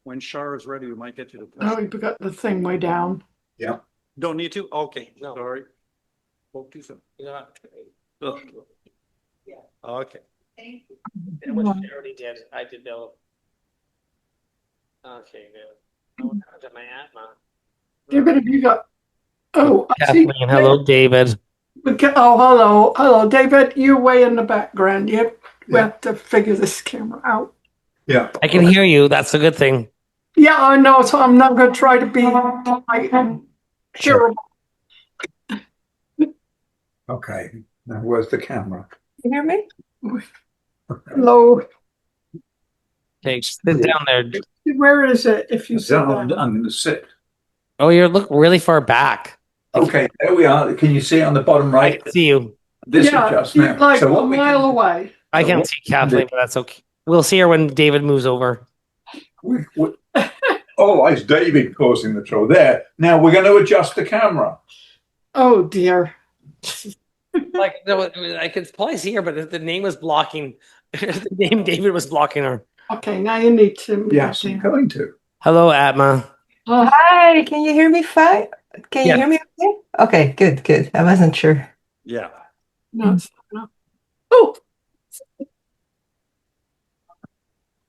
When Char is ready, we might get you to. Oh, we got the thing way down. Yeah. Don't need to? Okay, No. sorry. Spoke too soon. Yeah. Okay. Which I already did. I did know. Okay, good. I went to my Atma. David, have you got? Oh, I see. Kathleen, hello, David. Oh, hello, David. You're way in the background. We have to figure this camera out. Yeah. I can hear you. That's a good thing. Yeah, I know. So I'm not going to try to be polite and hearable. Okay. Now where's the camera? You hear me? Hello. Okay, sit down there. Where is it? If you sit Down, down. I'm going to sit. Oh, you look really far back. Okay, there we are. Can you see on the bottom I right? can see you. This is Yeah, just you're now. like So a what we mile can, away. I So can't what see we can Kathleen, do- but that's okay. We'll see her when David moves over. oh, it's David causing the trouble. There. Now we're going to adjust the camera. Oh dear. Like, no, I could probably see her, but the name was blocking. The name David was blocking her. Okay, now you need to. Yes, I'm going to. Hello, Atma. Oh, Hi, can you hear me fine? Can you Yes. hear me okay? Okay, good. I wasn't sure. Yeah. no, it's not. Oh,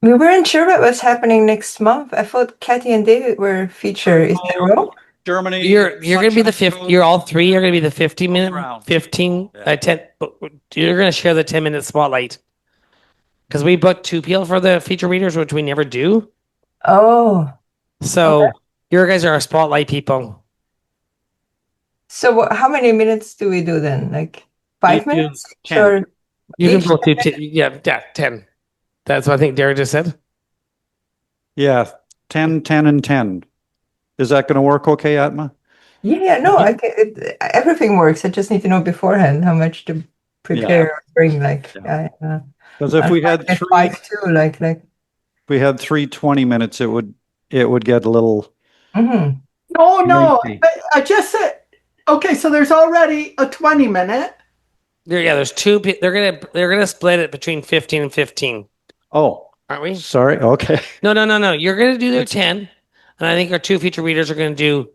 We weren't sure what was happening next month. I thought Kathy and David were featured. Is that wrong? Germany. You're gonna be the fifth. You're all three. You're gonna be the 15-minute, Round. 15, Yeah. 10. You're gonna share the 10-minute spotlight because we booked 2 people for the feature readers, which we never do. Oh, So your guys are our spotlight people. so how many minutes do we do then? Like 5 You do minutes? 10. Or You can each both do 10. That's what I think Derek just said. Yeah, 10, 10, and 10. Is that going to work okay, Atma? yeah, no, everything works. I just need to know beforehand how much to prepare or bring. Like, Yeah. Because if we had at three, 5 too, like. if we had 3 minutes, it would get a little. Mhm. no. Lengthy. I just said. Okay, so there's already a 20-minute. There's 2. They're gonna split it between 15 and 15, Oh, aren't we? sorry. Okay. No. You're gonna do their 10, and I think our 2 feature readers are gonna do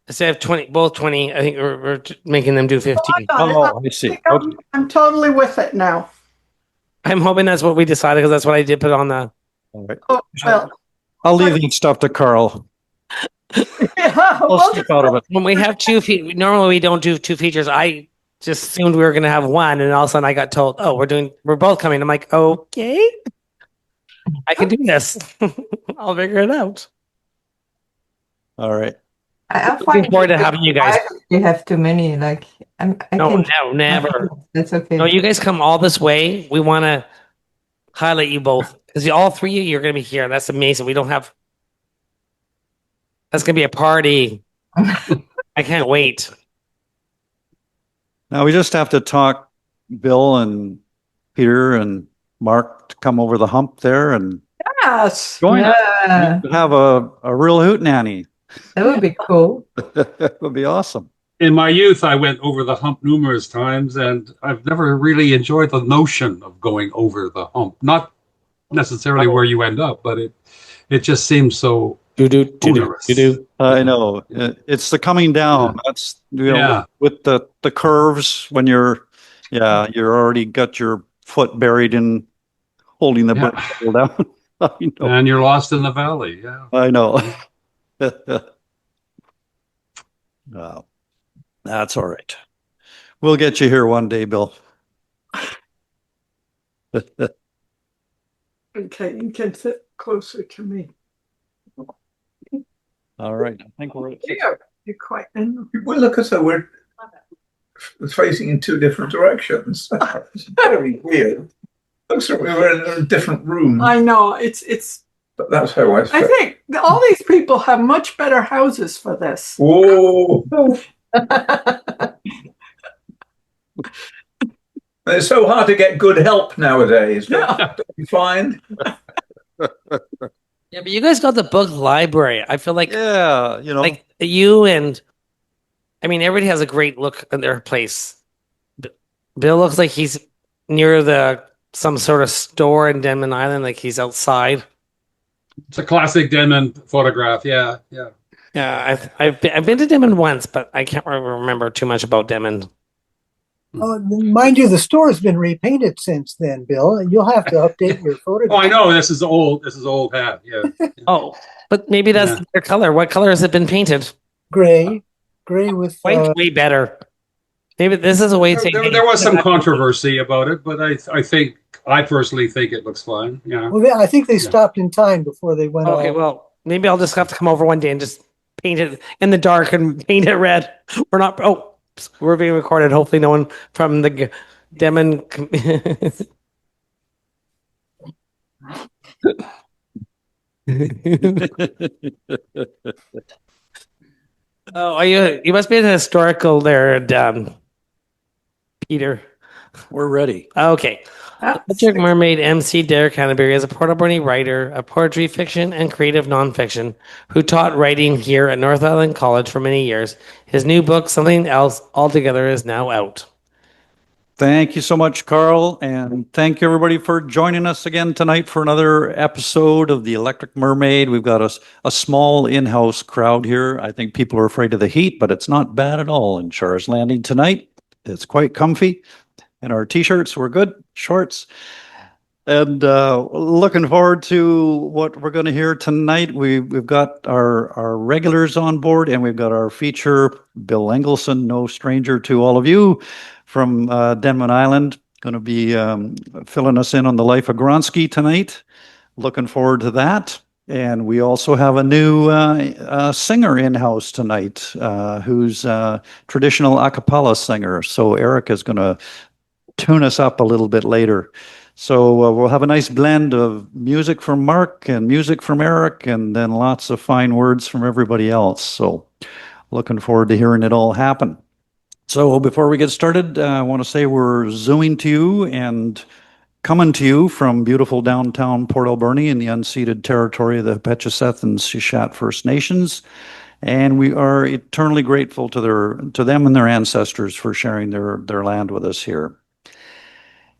instead of 20, both 20. I think we're making them do 15. Oh, I see. Okay. I'm totally with it now. I'm hoping that's what we decided because that's what I did put on the. All right. Oh, well, I'll leave that stuff to Karl. yeah, I'll well, stick out of it. When we have 2 normally we don't do 2 features. I just assumed we were gonna have one, and all of a sudden I got told, "Oh, we're both coming." I'm like, "Okay, I can do this. I'll figure it out." All right. I'm Looking fine forward to if having you guys. you have too many. Like, I No, can. never. That's okay. No, you guys come all this way. We want to highlight you both because all 3 of you are going to be here. That's amazing. We don't have. That's going to be a party. I can't wait. Now we just have to talk Bill and Peter and Mark to come over the hump there and yes. join us. Yeah, Have a real hootenanny. that would be cool. It would be awesome. In my youth, I went over the hump numerous times, and I've never really enjoyed the notion of going over the hump. Not necessarily where you end up, but it just seems so onerous. I know. It's the coming down. That's Yeah. with the curves when you're already got your foot buried in holding the Yeah. bicycle down. I know. And you're lost in the valley. Yeah. I know. Wow. That's all right. We'll get you here one day, Bill. Okay, you can sit closer to me. All right. I think we're Here, you're quite in. Well, look as though we're facing in 2 different directions. It's very weird. Looks like we were in a different room. I know it's. But that's how I I felt. think all these people have much better houses for this. Whoa. It's so hard to get good help nowadays. Yeah. Don't you find? Yeah, but you guys got the book library. I feel like like you and I mean everybody has a great look in their place. Bill looks like he's near some sort of store in Denmen Island, like he's outside. It's a classic Denmen photograph. Yeah, yeah. Yeah, I've been to Denmen once, but I can't remember too much about Denmen. Mind you, the store's been repainted since then, Bill. You'll have to update your Oh, photograph. I know. This is old. This is old hat. Yeah. Oh, but maybe that's Yeah. their color. What color has it been painted? Gray with White's way better. Maybe this is a way to say, There was some controversy about it, but I personally think it looks fine. Yeah. well, I think they stopped in time before they went Okay, all. well, maybe I'll just have to come over one day and just paint it in the dark and paint it red. We're not. Oh, we're being recorded. Hopefully, no one from the Denmen. Oh, are you? You must be an historical there, Peter. We're ready. Okay. That's Electric Mermaid MC Derek Hanebury is a Port Alberni writer of poetry, fiction, and creative nonfiction who taught writing here at North Island College for many years. His new book, Something Else Altogether, is now out. Thank you so much, Karl, and thank you everybody for joining us again tonight for another episode of the Electric Mermaid. We've got a small in-house crowd here. I think people are afraid of the heat, but it's not bad at all in Char's Landing tonight. It's quite comfy, and our t-shirts were good, shorts. And looking forward to what we're going to hear tonight. We've got our regulars on board, and we've got our feature, Bill Engelson, no stranger to all of you, from Denmen Island, going to be filling us in on the life of Bronczkowski tonight. Looking forward to that. And we also have a new singer in-house tonight, who's a traditional a cappella singer. So Eric is going to tune us up a little bit later. So we'll have a nice blend of music from Mark and music from Eric, and then lots of fine words from everybody else. So looking forward to hearing it all happen. So before we get started, I want to say we're zooming to you and coming to you from beautiful downtown Port Alberni in the unceded territory of the Petcheseth and Shishat First Nations. And we are eternally grateful to them and their ancestors for sharing their land with us here.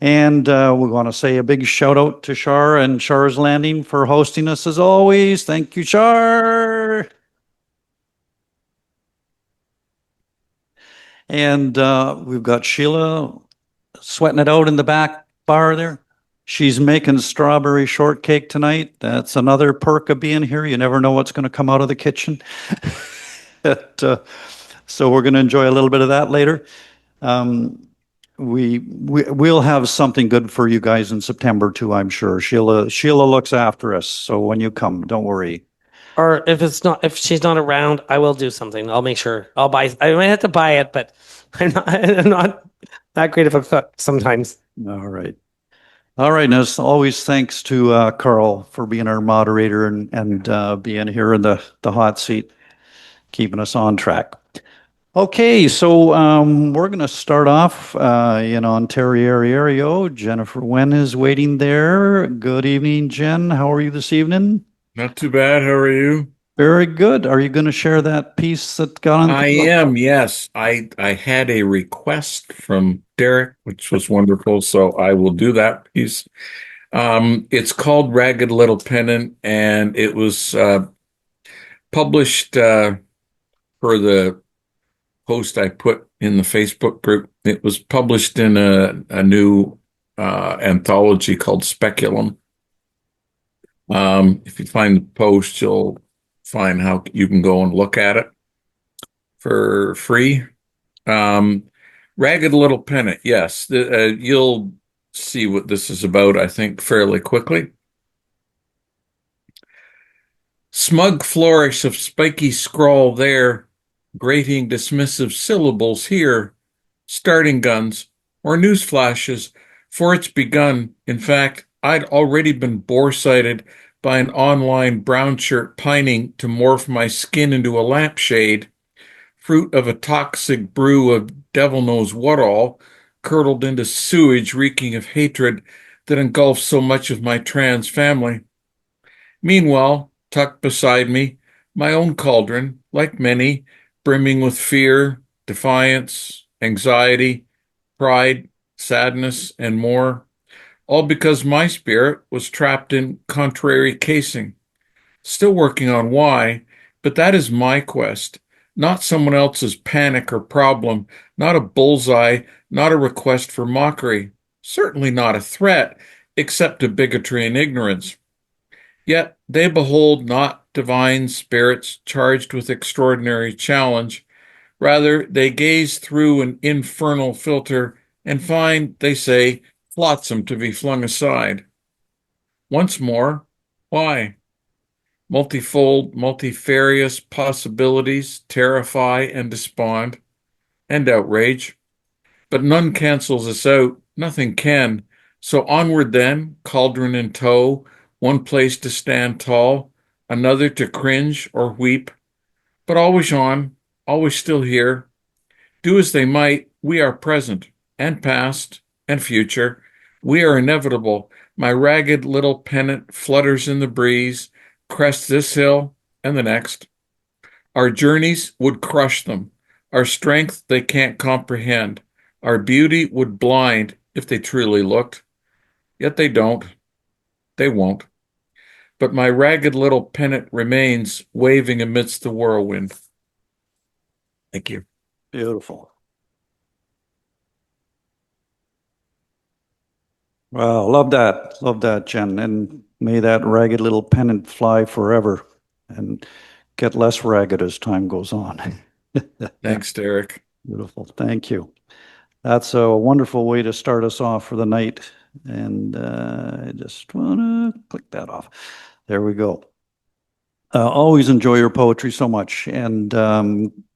And we want to say a big shout out to Char and Char's Landing for hosting us as always. Thank you, Char. And we've got Sheila sweating it out in the back bar there. She's making strawberry shortcake tonight. That's another perk of being here. You never know what's going to come out of the kitchen. So we're going to enjoy a little bit of that later. We'll have something good for you guys in September too, I'm sure. Sheila looks after us, so when you come, don't worry. Or if she's not around, I will do something. I'll make sure. I might have to buy it, but I'm not that great of a cook sometimes. All right. And as always, thanks to Karl for being our moderator and being here in the hot seat, keeping us on track. Okay, so we're going to start off in Ontario. Jennifer Wenn is waiting there. Good evening, Jenn. How are you this evening? Not too bad. How are you? Very good. Are you going to share that piece that got on? I am, yes. I had a request from Derek, which was wonderful, so I will do that piece. It's called Ragged Little Pennant, and it was published for the post I put in the Facebook group. It was published in a new anthology called Speculum. If you find the post, you'll find how you can go and look at it for free. Ragged Little Pennant, yes. You'll see what this is about, I think, fairly quickly. Smug flourish of spiky scrawl there, grating dismissive syllables here, starting guns, or news flashes, for it's begun. In fact, I'd already been bore-sighted by an online brown shirt pining to morph my skin into a lampshade, fruit of a toxic brew of devil knows what all, curdled into sewage reeking of hatred that engulfs so much of my trans family. Meanwhile, tucked beside me, my own cauldron, like many, brimming with fear, defiance, anxiety, pride, sadness, and more, all because my spirit was trapped in contrary casing, Still working on why, but that is my quest, not someone else's panic or problem, not a bullseye, not a request for mockery, certainly not a threat, except to bigotry and ignorance. Yet they behold not divine spirits charged with extraordinary challenge. Rather, they gaze through an infernal filter and find, they say, flotsam to be flung aside. Once more, why? Multifold, multifarious possibilities terrify and despond and outrage. But none cancels us out, nothing can. So onward then, cauldron in tow, one place to stand tall, another to cringe or weep, but always on, always still here. Do as they might, we are present, and past, and future. We are inevitable. My ragged little pennant flutters in the breeze, crests this hill and the next. Our journeys would crush them. Our strength they can't comprehend. Our beauty would blind if they truly looked. Yet they don't. They won't. But my ragged little pennant remains waving amidst the whirlwind. Thank you. Beautiful. Wow, love that. Love that, Jenn. And may that ragged little pennant fly forever and get less ragged as time goes on. Thanks, Derek. Beautiful. Thank you. That's a wonderful way to start us off for the night. And I just want to click that off. There we go. Always enjoy your poetry so much, and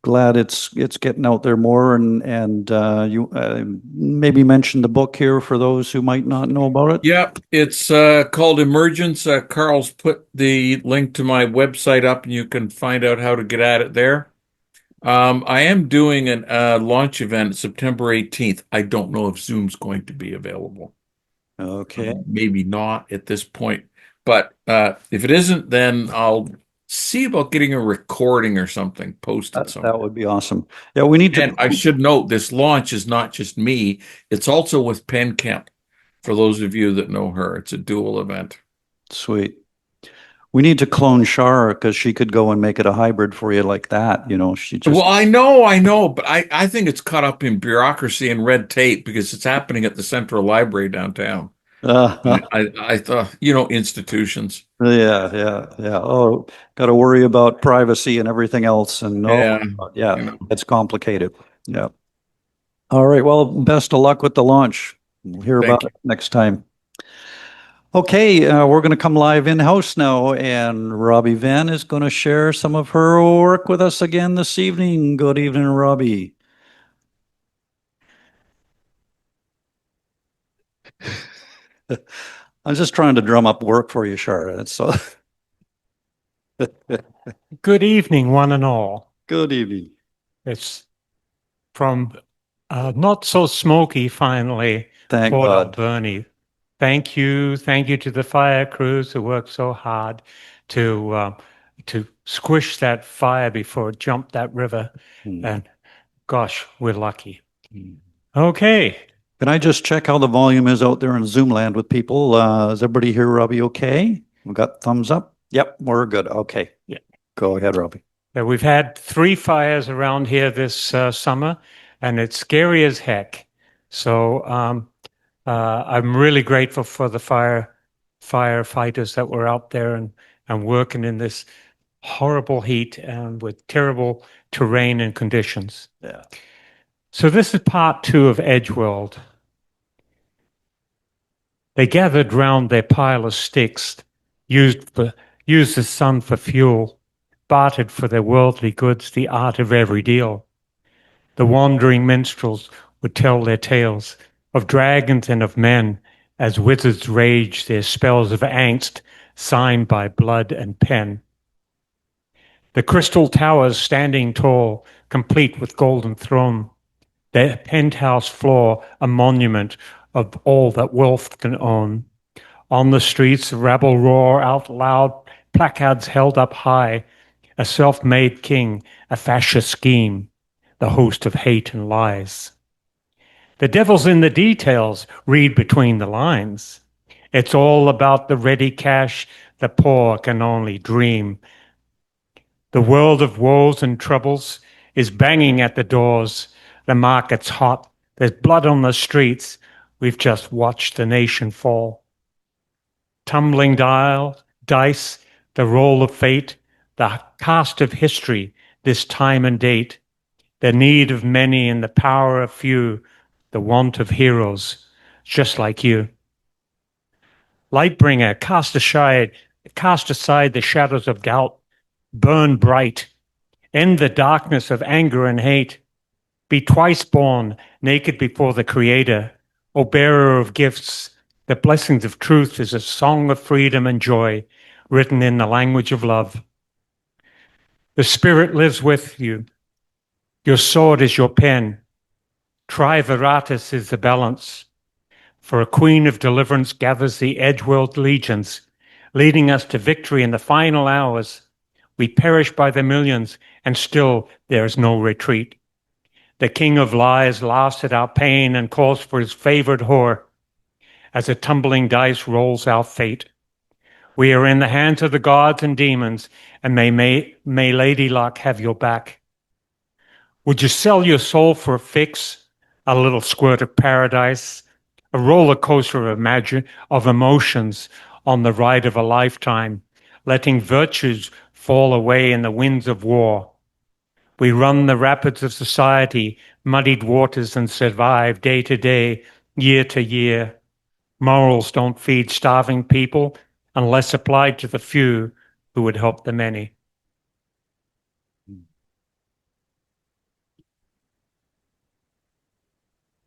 glad it's getting out there more. And you maybe mention the book here for those who might not know about it. Yep, it's called Emergence. Karl's put the link to my website up, and you can find out how to get at it there. I am doing a launch event September 18th. I don't know if Zoom's going to be available. Okay. Maybe not at this point. But if it isn't, then I'll see about getting a recording or something posted somewhere. That would be awesome. Yeah, we need to. And I should note, this launch is not just me. It's also with Penn Kemp. For those of you that know her, it's a dual event. Sweet. We need to clone Char because she could go and make it a hybrid for you like that. You know, she just. Well, I know, but I think it's caught up in bureaucracy and red tape because it's happening at the Central Library downtown. I thought, institutions. Yeah. Oh, got to worry about privacy and everything else. And it's complicated. Yeah. All right. Well, best of luck with the launch. We'll hear about it next time. Okay, we're going to come live in-house now, and Robbie Wenn is going to share some of her work with us again this evening. Good evening, Robbie. I'm just trying to drum up work for you, Char. That's so. Good evening, one and all. Good evening. It's from Not So Smoky, finally, Thank Port God. Alberni. Thank you to the fire crews who worked so hard to squish that fire before it jumped that river. And gosh, we're lucky. Okay. Can I just check how the volume is out there in Zoom land with people? Is everybody here, Robbie, okay? We got thumbs up? Yep, we're good. Okay. Yeah. Go ahead, Robbie. Yeah, we've had 3 fires around here this summer, and it's scary as heck. So I'm really grateful for the firefighters that were out there and working in this horrible heat and with terrible terrain and conditions. Yeah. So this is part 2 of Edgeworld. They gathered round their pile of sticks, used the sun for fuel, bartered for their worldly goods the art of every deal. The wandering minstrels would tell their tales of dragons and of men, as wizards rage their spells of angst, signed by blood and pen. The crystal towers standing tall, complete with golden throne, their penthouse floor a monument of all that wealth can own. On the streets, the rabble roar out loud, placards held up high, a self-made king, a fascist scheme, the host of hate and lies. The devil's in the details, read between the lines. It's all about the ready cash, the poor can only dream. The world of woes and troubles is banging at the doors. The market's hot. There's blood on the streets. We've just watched the nation fall. Tumbling dice, the roll of fate, the cast of history, this time and date, the need of many and the power of few, the want of heroes, just like you. Lightbringer, cast aside the shadows of doubt, burn bright, end the darkness of anger and hate. Be twice born, naked before the Creator, O bearer of gifts. The blessings of truth is a song of freedom and joy, written in the language of love. The Spirit lives with you. Your sword is your pen. Triveratus is the balance. For a queen of deliverance gathers the Edgeworld legions, leading us to victory in the final hours. We perish by the millions, and still there is no retreat. The king of lies laughs at our pain and calls for his favored whore. As a tumbling dice rolls our fate, we are in the hands of the gods and demons, and may Lady Luck have your back. Would you sell your soul for a fix, a little squirt of paradise, a roller coaster of emotions on the ride of a lifetime, letting virtues fall away in the winds of war? We run the rapids of society, muddied waters, and survive day to day, year to year. Morals don't feed starving people unless applied to the few who would help the many.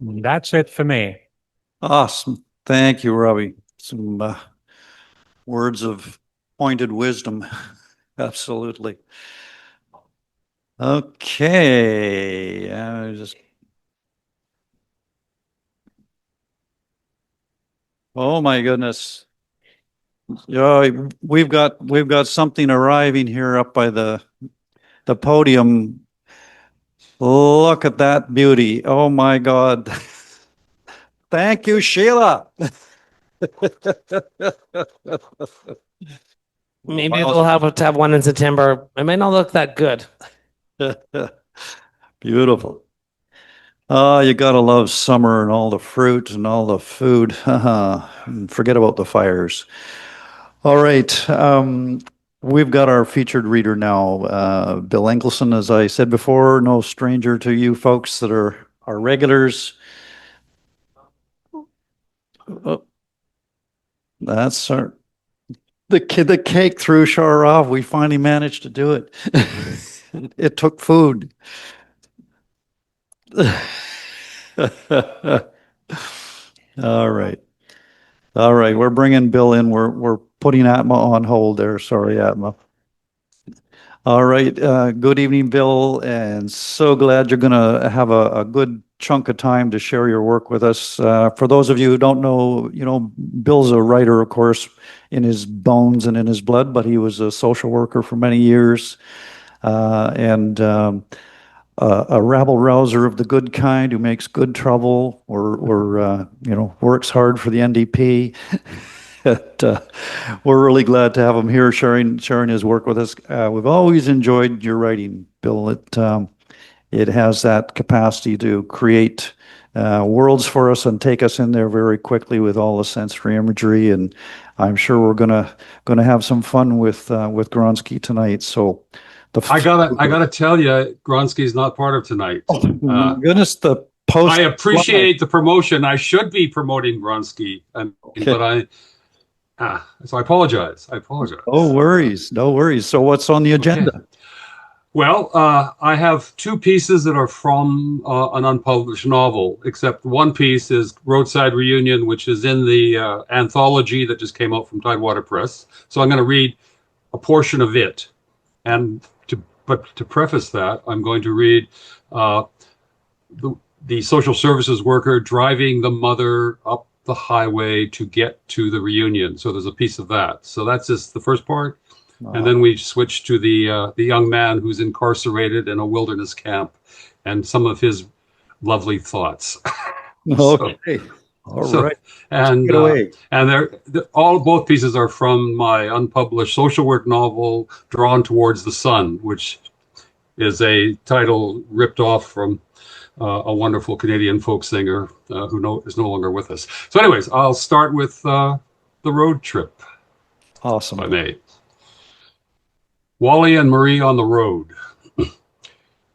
And that's it for me. Awesome. Thank you, Robie. Some words of pointed wisdom. Absolutely. Okay. Oh my goodness. Yeah, we've got something arriving here up by the podium. Look at that beauty. Oh my God. Thank you, Sheila. Maybe we'll have to have one in September. It may not look that good. Beautiful. Oh, you gotta love summer and all the fruit and all the food. And forget about the fires. All right. We've got our featured reader now, Bill Engelson, as I said before, no stranger to you folks that are our regulars. Oh, that's the cake threw Char off. We finally managed to do it. It took food. All right. We're bringing Bill in. We're putting Atma on hold there. Sorry, Atma. All right. Good evening, Bill, and so glad you're going to have a good chunk of time to share your work with us. For those of you who don't know, Bill's a writer, of course, in his bones and in his blood, but he was a social worker for many years, and a rabble rouser of the good kind who makes good trouble or works hard for the NDP. We're really glad to have him here sharing his work with us. We've always enjoyed your writing, Bill. It has that capacity to create worlds for us and take us in there very quickly with all the sensory imagery. And I'm sure we're gonna have some fun with Bronczkowski tonight. So I gotta tell you, Bronczkowski's not part of tonight. Oh, my goodness, the post. I appreciate the promotion. I should be promoting Bronczkowski, but so I apologize. No worries. So what's on the agenda? Okay. Well, I have two pieces that are from an unpublished novel, except one piece is Roadside Reunion, which is in the anthology that just came out from Tidewater Press. So I'm going to read a portion of it. But to preface that, I'm going to read the social services worker driving the mother up the highway to get to the reunion. So there's a piece of that. So that's just the first part. And then we switch to the young man who's incarcerated in a wilderness camp and some of his lovely thoughts. Okay. All So- right. And Get away. and both pieces are from my unpublished social work novel, Drawn Towards the Sun, which is a title ripped off from a wonderful Canadian folk singer who is no longer with us. So, anyways, I'll start with the road trip, Awesome. if I may. Wally and Marie on the road.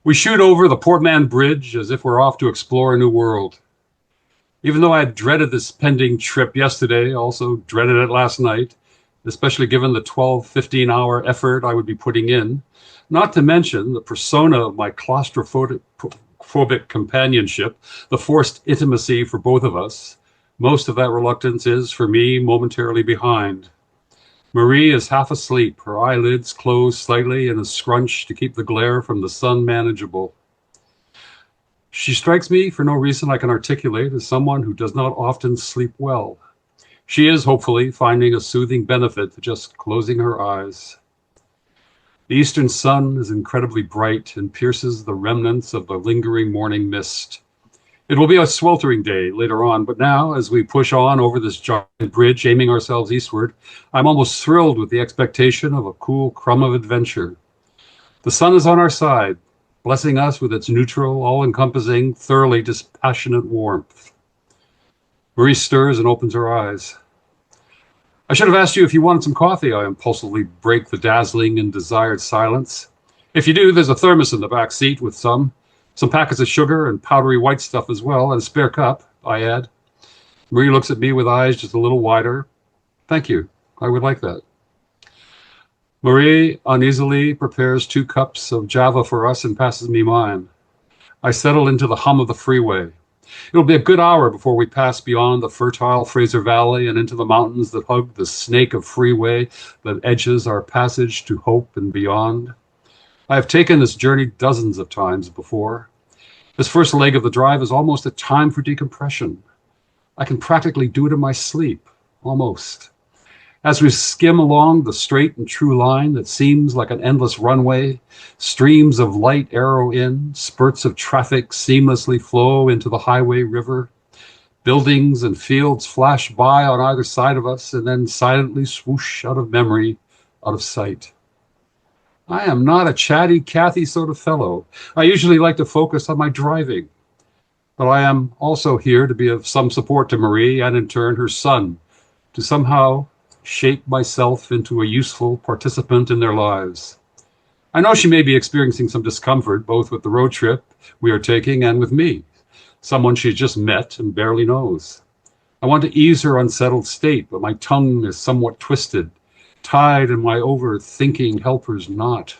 We shoot over the Portman Bridge as if we're off to explore a new world. Even though I had dreaded this pending trip yesterday, also dreaded it last night, especially given the 12, 15-hour effort I would be putting in, not to mention the persona of my claustrophobic companionship, the forced intimacy for both of us. Most of that reluctance is, for me, momentarily behind. Marie is half asleep, her eyelids closed slightly in a scrunch to keep the glare from the sun manageable. She strikes me, for no reason I can articulate, as someone who does not often sleep well. She is, hopefully, finding a soothing benefit to just closing her eyes. The eastern sun is incredibly bright and pierces the remnants of the lingering morning mist. It will be a sweltering day later on, but now, as we push on over this giant bridge, aiming ourselves eastward, I'm almost thrilled with the expectation of a cool crumb of adventure. The sun is on our side, blessing us with its neutral, all-encompassing, thoroughly dispassionate warmth. Marie stirs and opens her eyes. I should have asked you if you wanted some coffee. I impulsively break the dazzling and desired silence. If you do, there's a thermos in the back seat with some packets of sugar and powdery white stuff as well, and a spare cup, I add. Marie looks at me with eyes just a little wider. Thank you. I would like that. Marie uneasily prepares 2 cups of Java for us and passes me mine. I settle into the hum of the freeway. It'll be a good hour before we pass beyond the fertile Fraser Valley and into the mountains that hug the snake of freeway that edges our passage to hope and beyond. I have taken this journey dozens of times before. This first leg of the drive is almost a time for decompression. I can practically do it in my sleep, almost. As we skim along the straight and true line that seems like an endless runway, streams of light arrow in, spurts of traffic seamlessly flow into the highway river. Buildings and fields flash by on either side of us and then silently swoosh out of memory, out of sight. I am not a chatty Cathy sort of fellow. I usually like to focus on my driving. But I am also here to be of some support to Marie and in turn her son, to somehow shape myself into a useful participant in their lives. I know she may be experiencing some discomfort, both with the road trip we are taking and with me, someone she's just met and barely knows. I want to ease her unsettled state, but my tongue is somewhat twisted, tied in my overthinking helper's knot.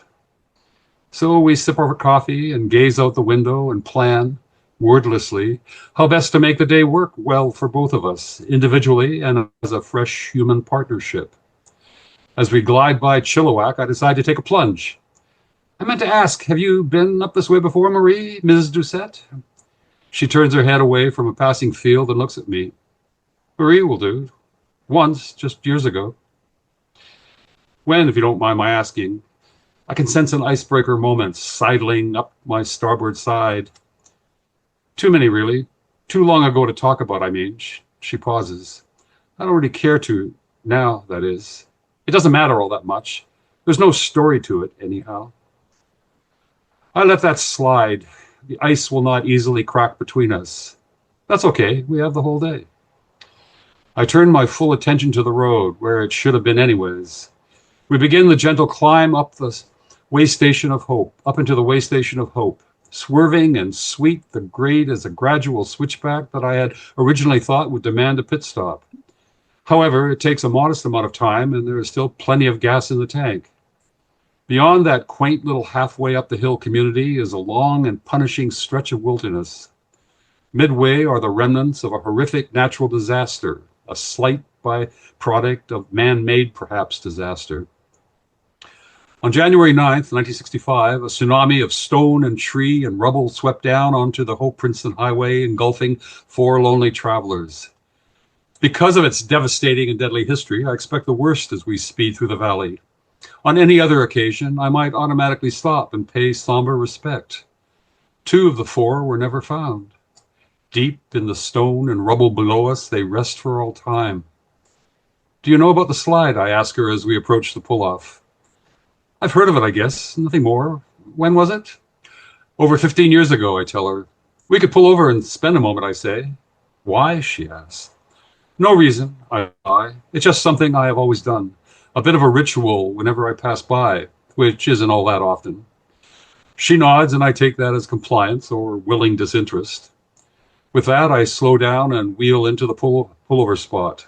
So we sip our coffee and gaze out the window and plan, wordlessly, how best to make the day work well for both of us, individually and as a fresh human partnership. As we glide by Chilliwack, I decide to take a plunge. I meant to ask, have you been up this way before, Marie, Mrs. Doucette? She turns her head away from a passing field and looks at me. Marie will do. Once, just years ago. When, if you don't mind my asking? I can sense an icebreaker moment sidling up my starboard side. Too many, really. Too long ago to talk about, I mean. She pauses. I don't really care to now, that is. It doesn't matter all that much. There's no story to it, anyhow. I let that slide. The ice will not easily crack between us. That's okay. We have the whole day. I turn my full attention to the road, where it should have been anyways. We begin the gentle climb up the way station of hope, up into the way station of hope. Swerving and sweet, the grade is a gradual switchback that I had originally thought would demand a pit stop. However, it takes a modest amount of time, and there is still plenty of gas in the tank. Beyond that quaint little halfway up the hill community is a long and punishing stretch of wilderness. Midway are the remnants of a horrific natural disaster, a slight byproduct of man-made, perhaps, disaster. On January 9th, 1965, a tsunami of stone and tree and rubble swept down onto the Hope-Princeton Highway, engulfing 4 lonely travelers. Because of its devastating and deadly history, I expect the worst as we speed through the valley. On any other occasion, I might automatically stop and pay somber respect. 2 of the 4 were never found. Deep in the stone and rubble below us, they rest for all time. Do you know about the slide? I ask her as we approach the pull-off. I've heard of it, I guess. Nothing more. When was it? Over 15 years ago, I tell her. We could pull over and spend a moment, I say. Why? She asks. No reason, I lie. It's just something I have always done. A bit of a ritual whenever I pass by, which isn't all that often. She nods, and I take that as compliance or willing disinterest. With that, I slow down and wheel into the pullover spot.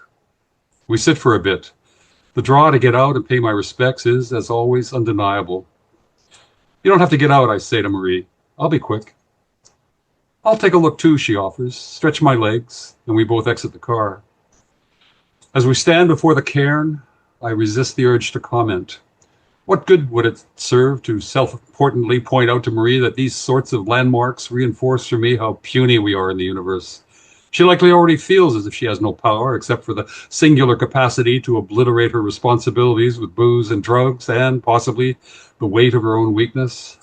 We sit for a bit. The draw to get out and pay my respects is, as always, undeniable. You don't have to get out, I say to Marie. I'll be quick. I'll take a look too, she offers, stretch my legs, and we both exit the car. As we stand before the cairn, I resist the urge to comment. What good would it serve to self-importantly point out to Marie that these sorts of landmarks reinforce for me how puny we are in the universe? She likely already feels as if she has no power except for the singular capacity to obliterate her responsibilities with booze and drugs and possibly the weight of her own weakness.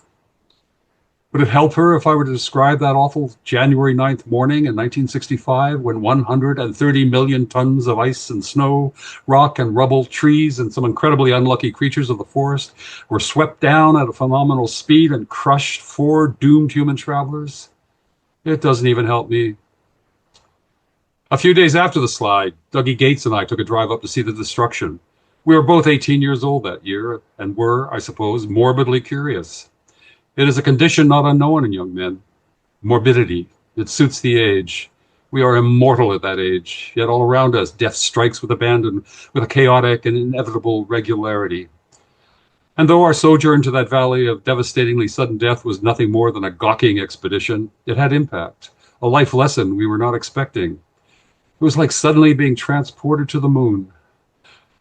Would it help her if I were to describe that awful January 9th morning in 1965 when 130 million tons of ice and snow, rock and rubble, trees and some incredibly unlucky creatures of the forest were swept down at a phenomenal speed and crushed 4 doomed human travelers? It doesn't even help me. A few days after the slide, Dougie Gates and I took a drive up to see the destruction. We were both 18 years old that year and were, I suppose, morbidly curious. It is a condition not unknown in young men. Morbidity. It suits the age. We are immortal at that age, yet all around us death strikes with abandon, with a chaotic and inevitable regularity. And though our sojourn to that valley of devastatingly sudden death was nothing more than a gawking expedition, it had impact, a life lesson we were not expecting. It was like suddenly being transported to the moon.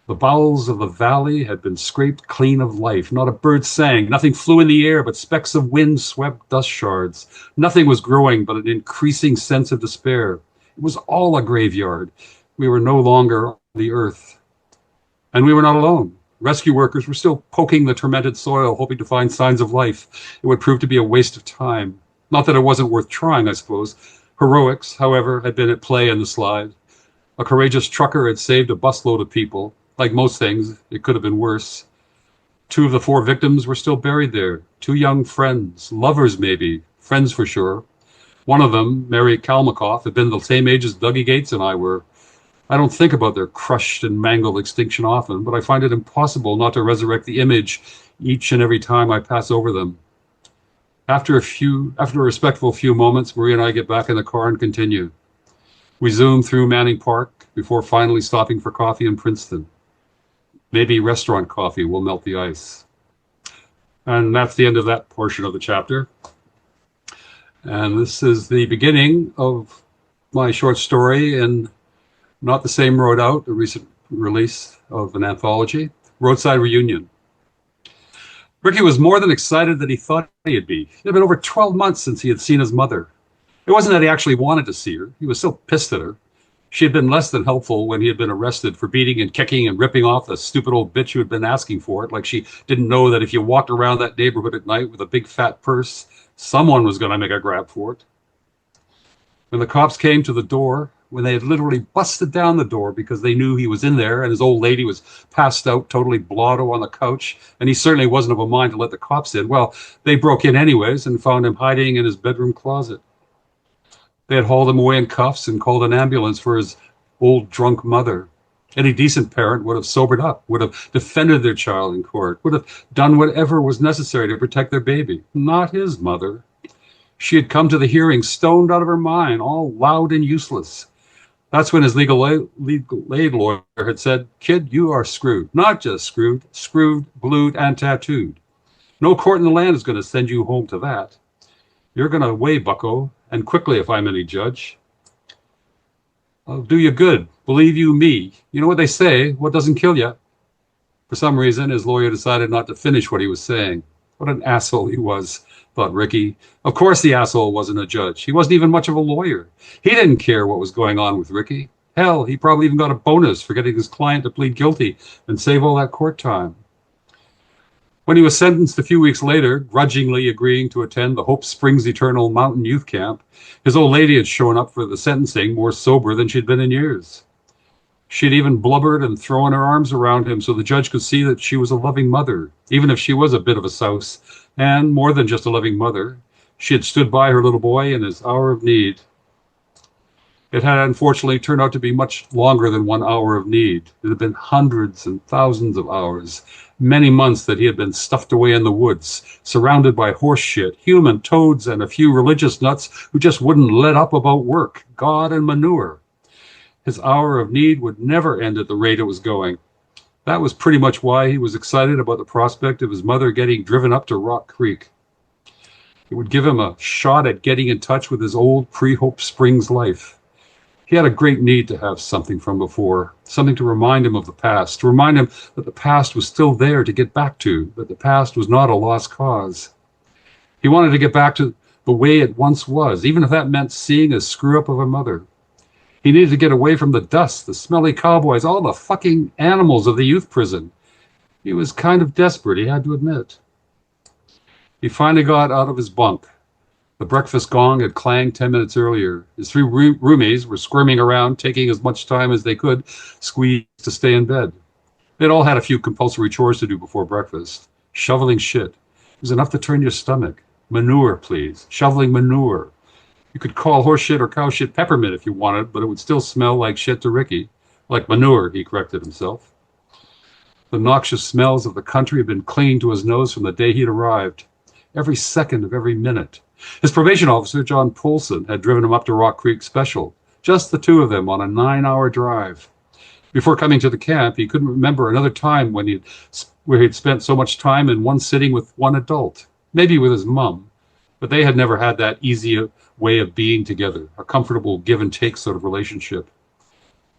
The bowels of the valley had been scraped clean of life. Not a bird sang. Nothing flew in the air, but specks of wind swept dust shards. Nothing was growing but an increasing sense of despair. It was all a graveyard. We were no longer on the earth. And we were not alone. Rescue workers were still poking the tormented soil, hoping to find signs of life. It would prove to be a waste of time. Not that it wasn't worth trying, I suppose. Heroics, however, had been at play in the slide. A courageous trucker had saved a busload of people. Like most things, it could have been worse. 2 of the 4 victims were still buried there. 2 young friends, lovers maybe, friends for sure. One of them, Mary Kalmakoff, had been the same age as Dougie Gates and I were. I don't think about their crushed and mangled extinction often, but I find it impossible not to resurrect the image each and every time I pass over them. After a respectful few moments, Marie and I get back in the car and continue. We zoom through Manning Park before finally stopping for coffee in Princeton. Maybe restaurant coffee will melt the ice. And that's the end of that portion of the chapter. And this is the beginning of my short story in Not the Same Road Out, a recent release of an anthology, Roadside Reunion. Ricky was more than excited than he thought he'd be. It had been over 12 months since he had seen his mother. It wasn't that he actually wanted to see her. He was so pissed at her. She had been less than helpful when he had been arrested for beating and kicking and ripping off the stupid old bitch who had been asking for it, like she didn't know that if you walked around that neighborhood at night with a big fat purse, someone was going to make a grab for it. When the cops came to the door, when they had literally busted down the door because they knew he was in there and his old lady was passed out, totally blotto on the couch, and he certainly wasn't of a mind to let the cops in, well, they broke in anyways and found him hiding in his bedroom closet. They had hauled him away in cuffs and called an ambulance for his old drunk mother. Any decent parent would have sobered up, would have defended their child in court, would have done whatever was necessary to protect their baby. Not his mother. She had come to the hearing stoned out of her mind, all loud and useless. That's when his legal aid lawyer had said, "Kid, you are screwed. Not just screwed, screwed, blued, and tattooed. No court in the land is going to send you home to that. You're going away, bucko, and quickly if I'm any judge. I'll do you good. Believe you me. You know what they say, what doesn't kill you?" For some reason, his lawyer decided not to finish what he was saying. What an asshole he was, thought Ricky. Of course the asshole wasn't a judge. He wasn't even much of a lawyer. He didn't care what was going on with Ricky. Hell, he probably even got a bonus for getting his client to plead guilty and save all that court time. When he was sentenced a few weeks later, grudgingly agreeing to attend the Hope Springs Eternal Mountain Youth Camp, his old lady had shown up for the sentencing more sober than she'd been in years. She'd even blubbered and thrown her arms around him so the judge could see that she was a loving mother, even if she was a bit of a souse, and more than just a loving mother. She had stood by her little boy in his hour of need. It had unfortunately turned out to be much longer than 1 hour of need. It had been hundreds and thousands of hours, many months that he had been stuffed away in the woods, surrounded by horse shit, human toads, and a few religious nuts who just wouldn't let up about work, God, and manure. His hour of need would never end at the rate it was going. That was pretty much why he was excited about the prospect of his mother getting driven up to Rock Creek. It would give him a shot at getting in touch with his old pre-Hope Springs life. He had a great need to have something from before, something to remind him of the past, to remind him that the past was still there to get back to, that the past was not a lost cause. He wanted to get back to the way it once was, even if that meant seeing a screw-up of a mother. He needed to get away from the dust, the smelly cowboys, all the fucking animals of the youth prison. He was kind of desperate, he had to admit. He finally got out of his bunk. The breakfast gong had clanged 10 minutes earlier. His three roomies were squirming around, taking as much time as they could squeeze to stay in bed. They'd all had a few compulsory chores to do before breakfast. Shoveling shit. It was enough to turn your stomach. Manure, please. Shoveling manure. You could call horse shit or cow shit peppermint if you wanted, but it would still smell like shit to Ricky. Like manure, he corrected himself. The noxious smells of the country had been clinging to his nose from the day he'd arrived. Every second of every minute. His probation officer, John Polson, had driven him up to Rock Creek Special, just the two of them on a 9-hour drive. Before coming to the camp, he couldn't remember another time where he'd spent so much time in one sitting with one adult, maybe with his mum, but they had never had that easy way of being together, a comfortable give-and-take sort of relationship.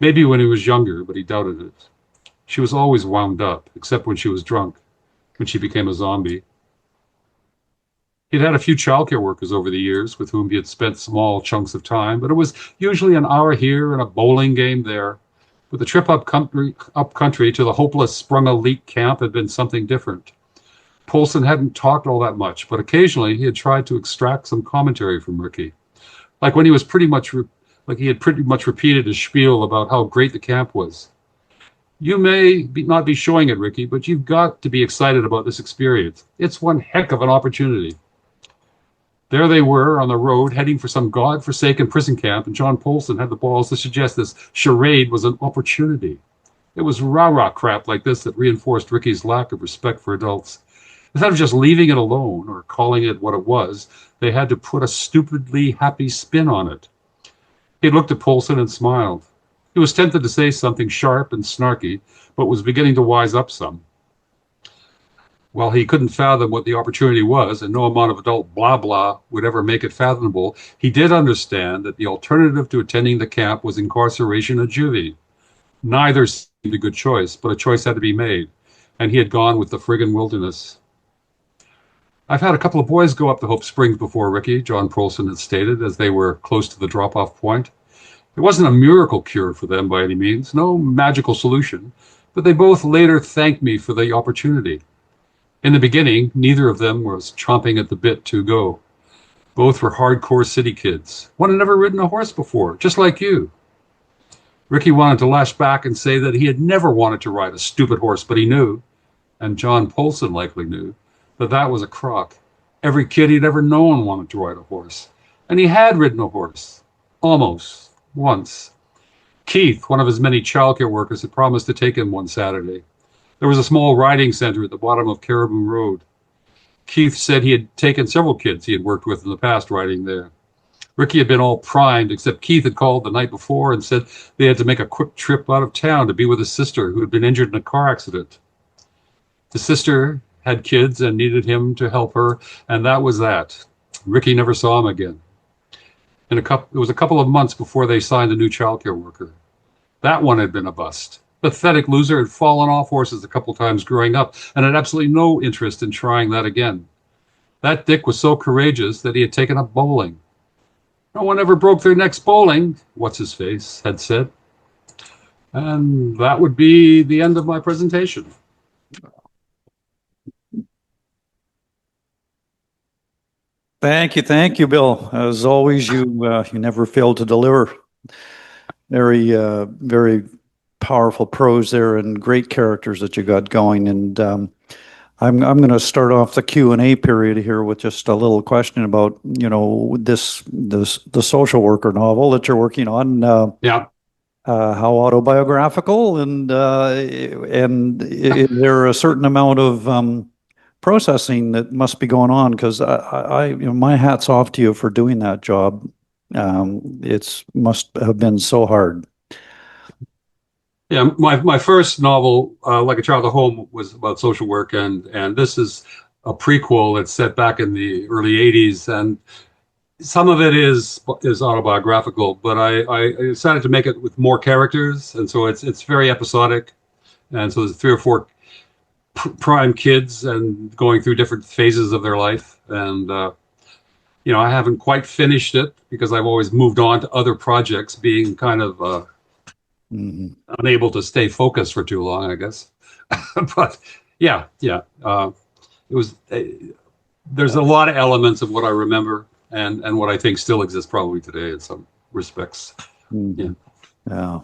Maybe when he was younger, but he doubted it. She was always wound up, except when she was drunk, when she became a zombie. He'd had a few childcare workers over the years with whom he had spent small chunks of time, but it was usually an hour here and a bowling game there. But the trip up country to the hopeless Sprung elite camp had been something different. Polson hadn't talked all that much, but occasionally he had tried to extract some commentary from Ricky. Like when he was pretty much repeated his spiel about how great the camp was. You may not be showing it, Ricky, but you've got to be excited about this experience. It's one heck of an opportunity. There they were on the road, heading for some god-forsaken prison camp, and John Polson had the balls to suggest this charade was an opportunity. It was rah-rah crap like this that reinforced Ricky's lack of respect for adults. Instead of just leaving it alone or calling it what it was, they had to put a stupidly happy spin on it. He looked at Polson and smiled. He was tempted to say something sharp and snarky, but was beginning to wise up some. While he couldn't fathom what the opportunity was, and no amount of adult blah-blah would ever make it fathomable, he did understand that the alternative to attending the camp was incarceration at juvie. Neither seemed a good choice, but a choice had to be made, and he had gone with the friggin' wilderness. I've had a couple of boys go up to Hope Springs before, Ricky, John Polson had stated, as they were close to the drop-off point. It wasn't a miracle cure for them by any means, no magical solution, but they both later thanked me for the opportunity. In the beginning, neither of them was chomping at the bit to go. Both were hardcore city kids. One had never ridden a horse before, just like you. Ricky wanted to lash back and say that he had never wanted to ride a stupid horse, but he knew, and John Polson likely knew, that that was a crock. Every kid he'd ever known wanted to ride a horse. And he had ridden a horse. Almost. Once. Keith, one of his many childcare workers, had promised to take him one Saturday. There was a small riding center at the bottom of Kjorven Road. Keith said he had taken several kids he had worked with in the past riding there. Ricky had been all primed, except Keith had called the night before and said they had to make a quick trip out of town to be with his sister, who had been injured in a car accident. The sister had kids and needed him to help her, and that was that. Ricky never saw him again. It was a couple of months before they signed a new childcare worker. That one had been a bust. Pathetic loser had fallen off horses a couple times growing up and had absolutely no interest in trying that again. That Dick was so courageous that he had taken up bowling. No one ever broke their necks bowling, what's-his-face had said. And that would be the end of my presentation. Thank you, Bill. As always, you never fail to deliver. Very powerful prose there and great characters that you got going. And I'm going to start off the Q&A period here with just a little question about the social worker novel that you're working on. How autobiographical, and is there a certain amount of processing that must be going on? Because my hat's off to you for doing that job. It's must have been so hard. Yeah, my first novel, Like a Child at Home, was about social work, and this is a prequel that's set back in the early '80s, and some of it is autobiographical, but I decided to make it with more characters, and so it's very episodic, and so there's 3 or 4 prime kids and going through different phases of their life, and I haven't quite finished it because I've always moved on to other projects, being kind of unable to stay focused for too long, I guess. But it was. There's a lot of elements of what I remember and what I think still exists probably today in some respects. Yeah.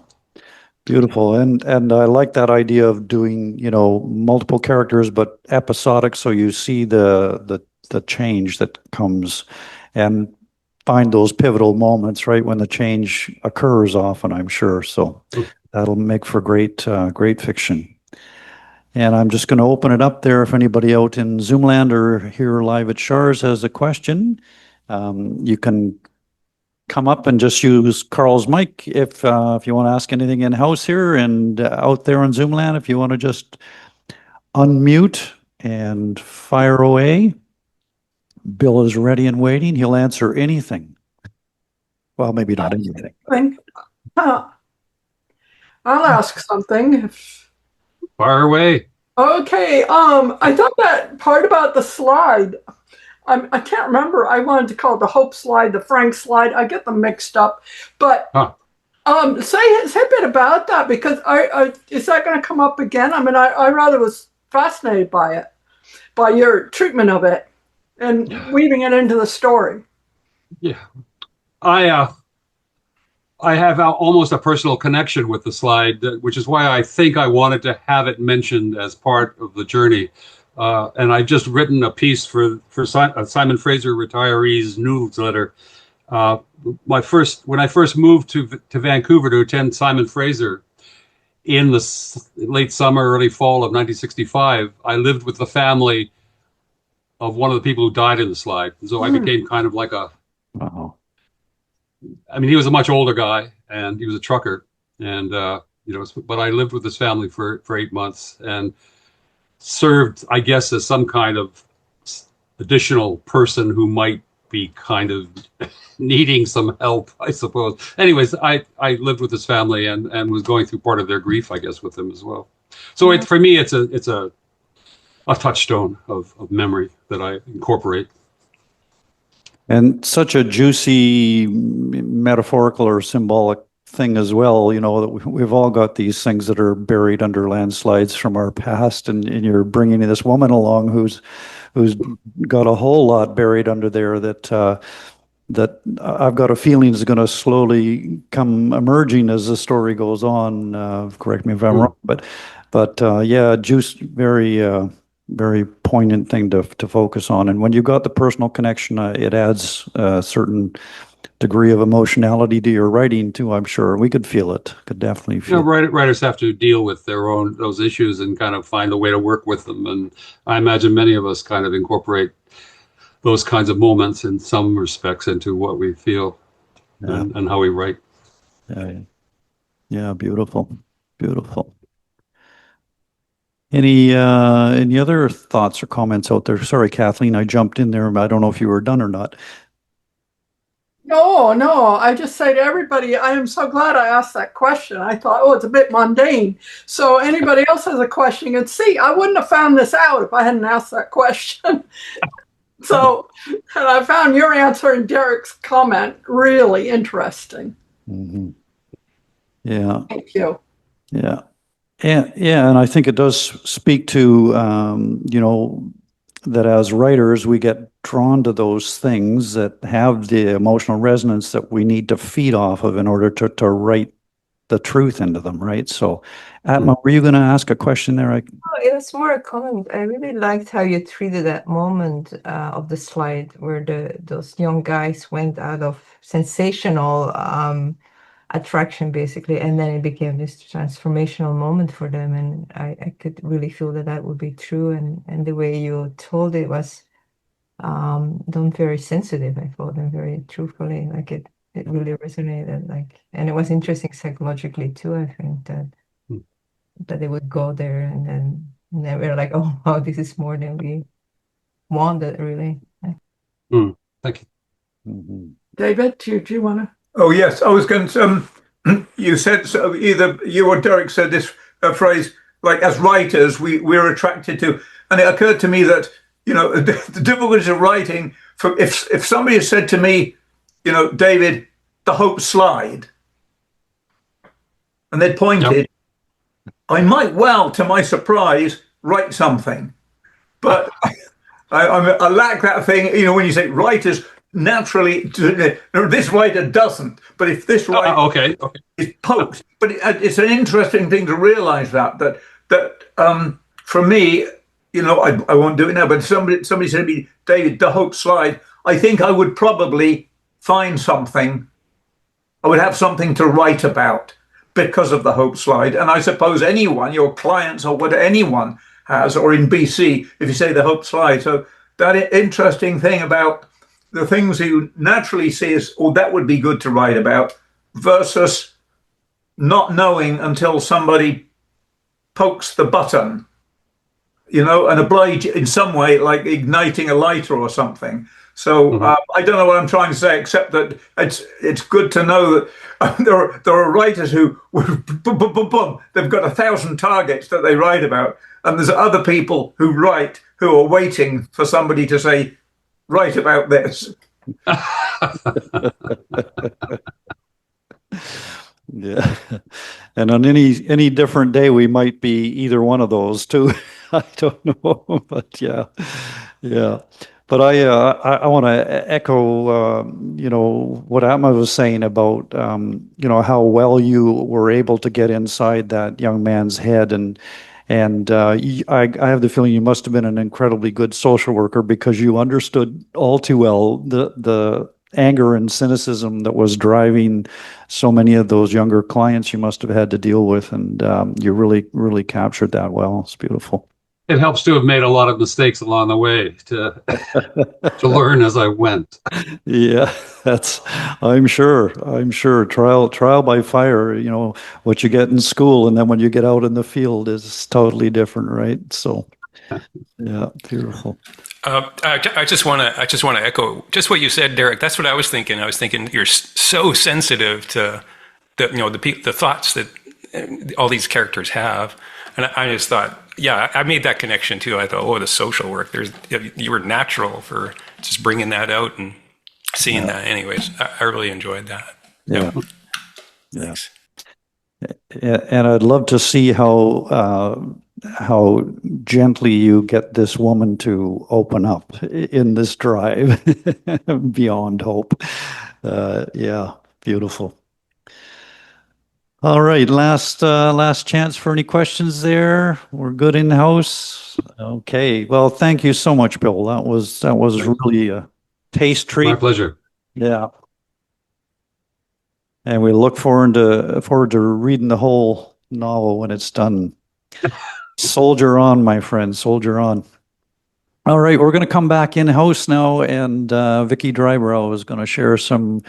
Beautiful. And I like that idea of doing, multiple characters, but episodic, so you see the change that comes and find those pivotal moments, right, when the change occurs often, I'm sure. So that'll make for great fiction. And I'm just going to open it up there. If anybody out in Zoomland or here live at Char's has a question, you can come up and just use Karl's mic if you want to ask anything in-house here, and out there on Zoomland, if you want to just unmute and fire away. Bill is ready and waiting. He'll answer anything. Well, maybe not anything. I'll ask something. Fire away. Okay. I thought that part about the slide, I can't remember. I wanted to call it the Hope slide, the Frank slide. I get them mixed up. But say a bit about that, because is that going to come up again? I mean, I rather was fascinated by it, by your treatment of it and weaving it into the story. Yeah. I have almost a personal connection with the slide, which is why I think I wanted to have it mentioned as part of the journey. And I've just written a piece for Simon Fraser Retirees newsletter. When I first moved to Vancouver to attend Simon Fraser in the late summer, early fall of 1965, I lived with the family of one of the people who died in the slide. And so I became kind of like I mean, he was a much older guy, and he was a trucker, and but I lived with his family for 8 months and served, I guess, as some kind of additional person who might be kind of needing some help, I suppose. Anyways, I lived with his family and was going through part of their grief, I guess, with them as well. So for me, it's a touchstone of memory that I incorporate. And such a juicy metaphorical or symbolic thing as well, that we've all got these things that are buried under landslides from our past, and you're bringing this woman along who's got a whole lot buried under there that I've got a feeling is going to slowly come emerging as the story goes on. Correct me if I'm wrong, but very poignant thing to focus on. And when you've got the personal connection, it adds a certain degree of emotionality to your writing too, I'm sure. We could feel it, could definitely feel it. Writers have to deal with those issues and kind of find a way to work with them. And I imagine many of us kind of incorporate those kinds of moments in some respects into what we feel and how we write. Yeah, beautiful. Any other thoughts or comments out there? Sorry, Kathleen, I jumped in there. I don't know if you were done or not. No. I just say to everybody, I am so glad I asked that question. I thought, it's a bit mundane. So anybody else has a question, and see, I wouldn't have found this out if I hadn't asked that question. So, and I found your answer and Derek's comment really interesting. Mm-hmm. Yeah. Thank you. Yeah. And I think it does speak to, that as writers, we get drawn to those things that have the emotional resonance that we need to feed off of in order to write the truth into them, right? So, Atma, were you going to ask a question there? It was more a comment. I really liked how you treated that moment of the slide where those young guys went out of sensational attraction, basically, and then it became this transformational moment for them. And I could really feel that would be true. And the way you told it was done very sensitive, I thought, and very truthfully. Like it really resonated. And it was interesting psychologically too. I think that they would go there and then we're like, oh wow, this is more than we wanted, really. Thank Mm-hmm. David, do you want to? Oh yes, I was going to. You said so. Either you or Derek said this phrase, like as writers, we're attracted to, and it occurred to me that the difficulties of writing. If somebody had said to me, David, the Hope slide, and they'd pointed, I might well, to my surprise, write something, but I lack that thing. When you say writers. Naturally, this writer doesn't. But if this writer is poked, but it's an interesting thing to realize that for me, I won't do it now. But somebody said to me, David, the Hope slide. I think I would probably find something. I would have something to write about because of the Hope slide. And I suppose anyone, your clients or what anyone has, or in BC, if you say the Hope slide. So that interesting thing about the things you naturally see as, that would be good to write about, versus not knowing until somebody pokes the button, and oblige in some way, like igniting a lighter or something. So I don't know what I'm trying to say, except that it's good to know that there are writers who, they've got 1,000 targets that they write about, and there's other people who write who are waiting for somebody to say, write about this. Yeah, and on any different day, we might be either one of those too. I don't know, but yeah. But I want to echo, what Atma was saying about, how well you were able to get inside that young man's head, and I have the feeling you must have been an incredibly good social worker because you understood all too well the anger and cynicism that was driving so many of those younger clients you must have had to deal with, and you really captured that well. It's beautiful. It helps to have made a lot of mistakes along the way to learn as I went. Yeah, I'm sure trial by fire, what you get in school and then when you get out in the field is totally different, right? So yeah, beautiful. I just want to echo just what you said, Derek. That's what I was thinking. I was thinking you're so sensitive to the thoughts that all these characters have, and I just thought, yeah, I made that connection too. I thought, the social work. You were natural for just bringing that out and seeing that. Anyways, I really enjoyed that. Yeah. And I'd love to see how gently you get this woman to open up in this drive beyond hope. Yeah, beautiful. All right, last chance for any questions there. We're good in house. Okay. Well, thank you so much, Bill. That was really a taste treat. My pleasure. Yeah. And we look forward to reading the whole novel when it's done. Soldier on, my friend, soldier on. All right, we're going to come back in-house now, and Vicki Drybough is going to share some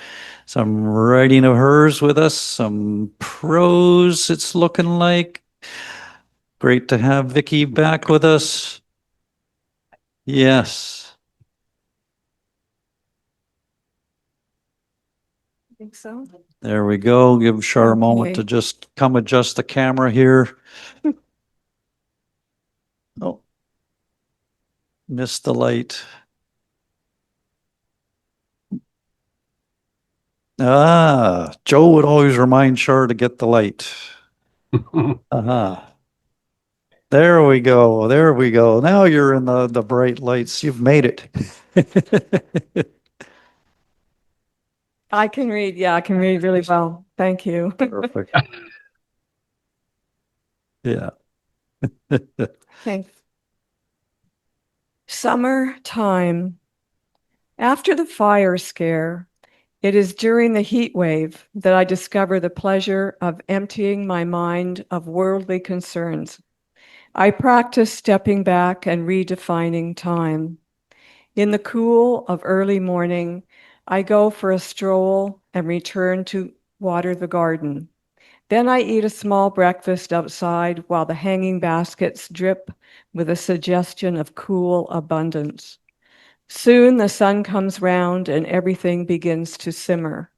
writing of hers with us, some prose, it's looking like. Great to have Vicki back with us. Yes. I think so. There we go. Give Char a moment to just come adjust the camera here. Oh, missed the light. Joe would always remind Char to get the light. There we go. There we go. Now you're in the bright lights. You've made it. I can read. Yeah, I can read really well. Thank you. Perfect. Yeah. Thanks. Summertime. After the fire scare, it is during the heat wave that I discover the pleasure of emptying my mind of worldly concerns. I practice stepping back and redefining time. In the cool of early morning, I go for a stroll and return to water the garden. Then I eat a small breakfast outside while the hanging baskets drip with a suggestion of cool abundance. Soon the sun comes round and everything begins to simmer.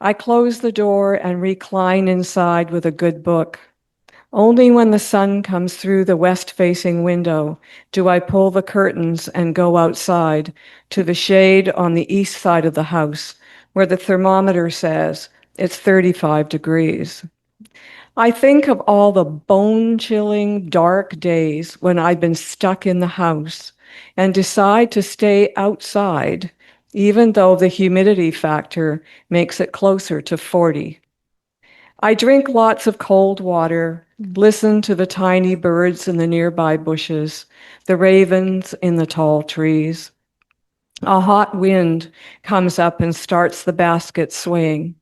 I close the door and recline inside with a good book. Only when the sun comes through the west-facing window do I pull the curtains and go outside to the shade on the east side of the house, where the thermometer says it's 35 degrees. I think of all the bone-chilling dark days when I've been stuck in the house and decide to stay outside, even though the humidity factor makes it closer to 40. I drink lots of cold water, listen to the tiny birds in the nearby bushes, the ravens in the tall trees. A hot wind comes up and starts the basket swaying.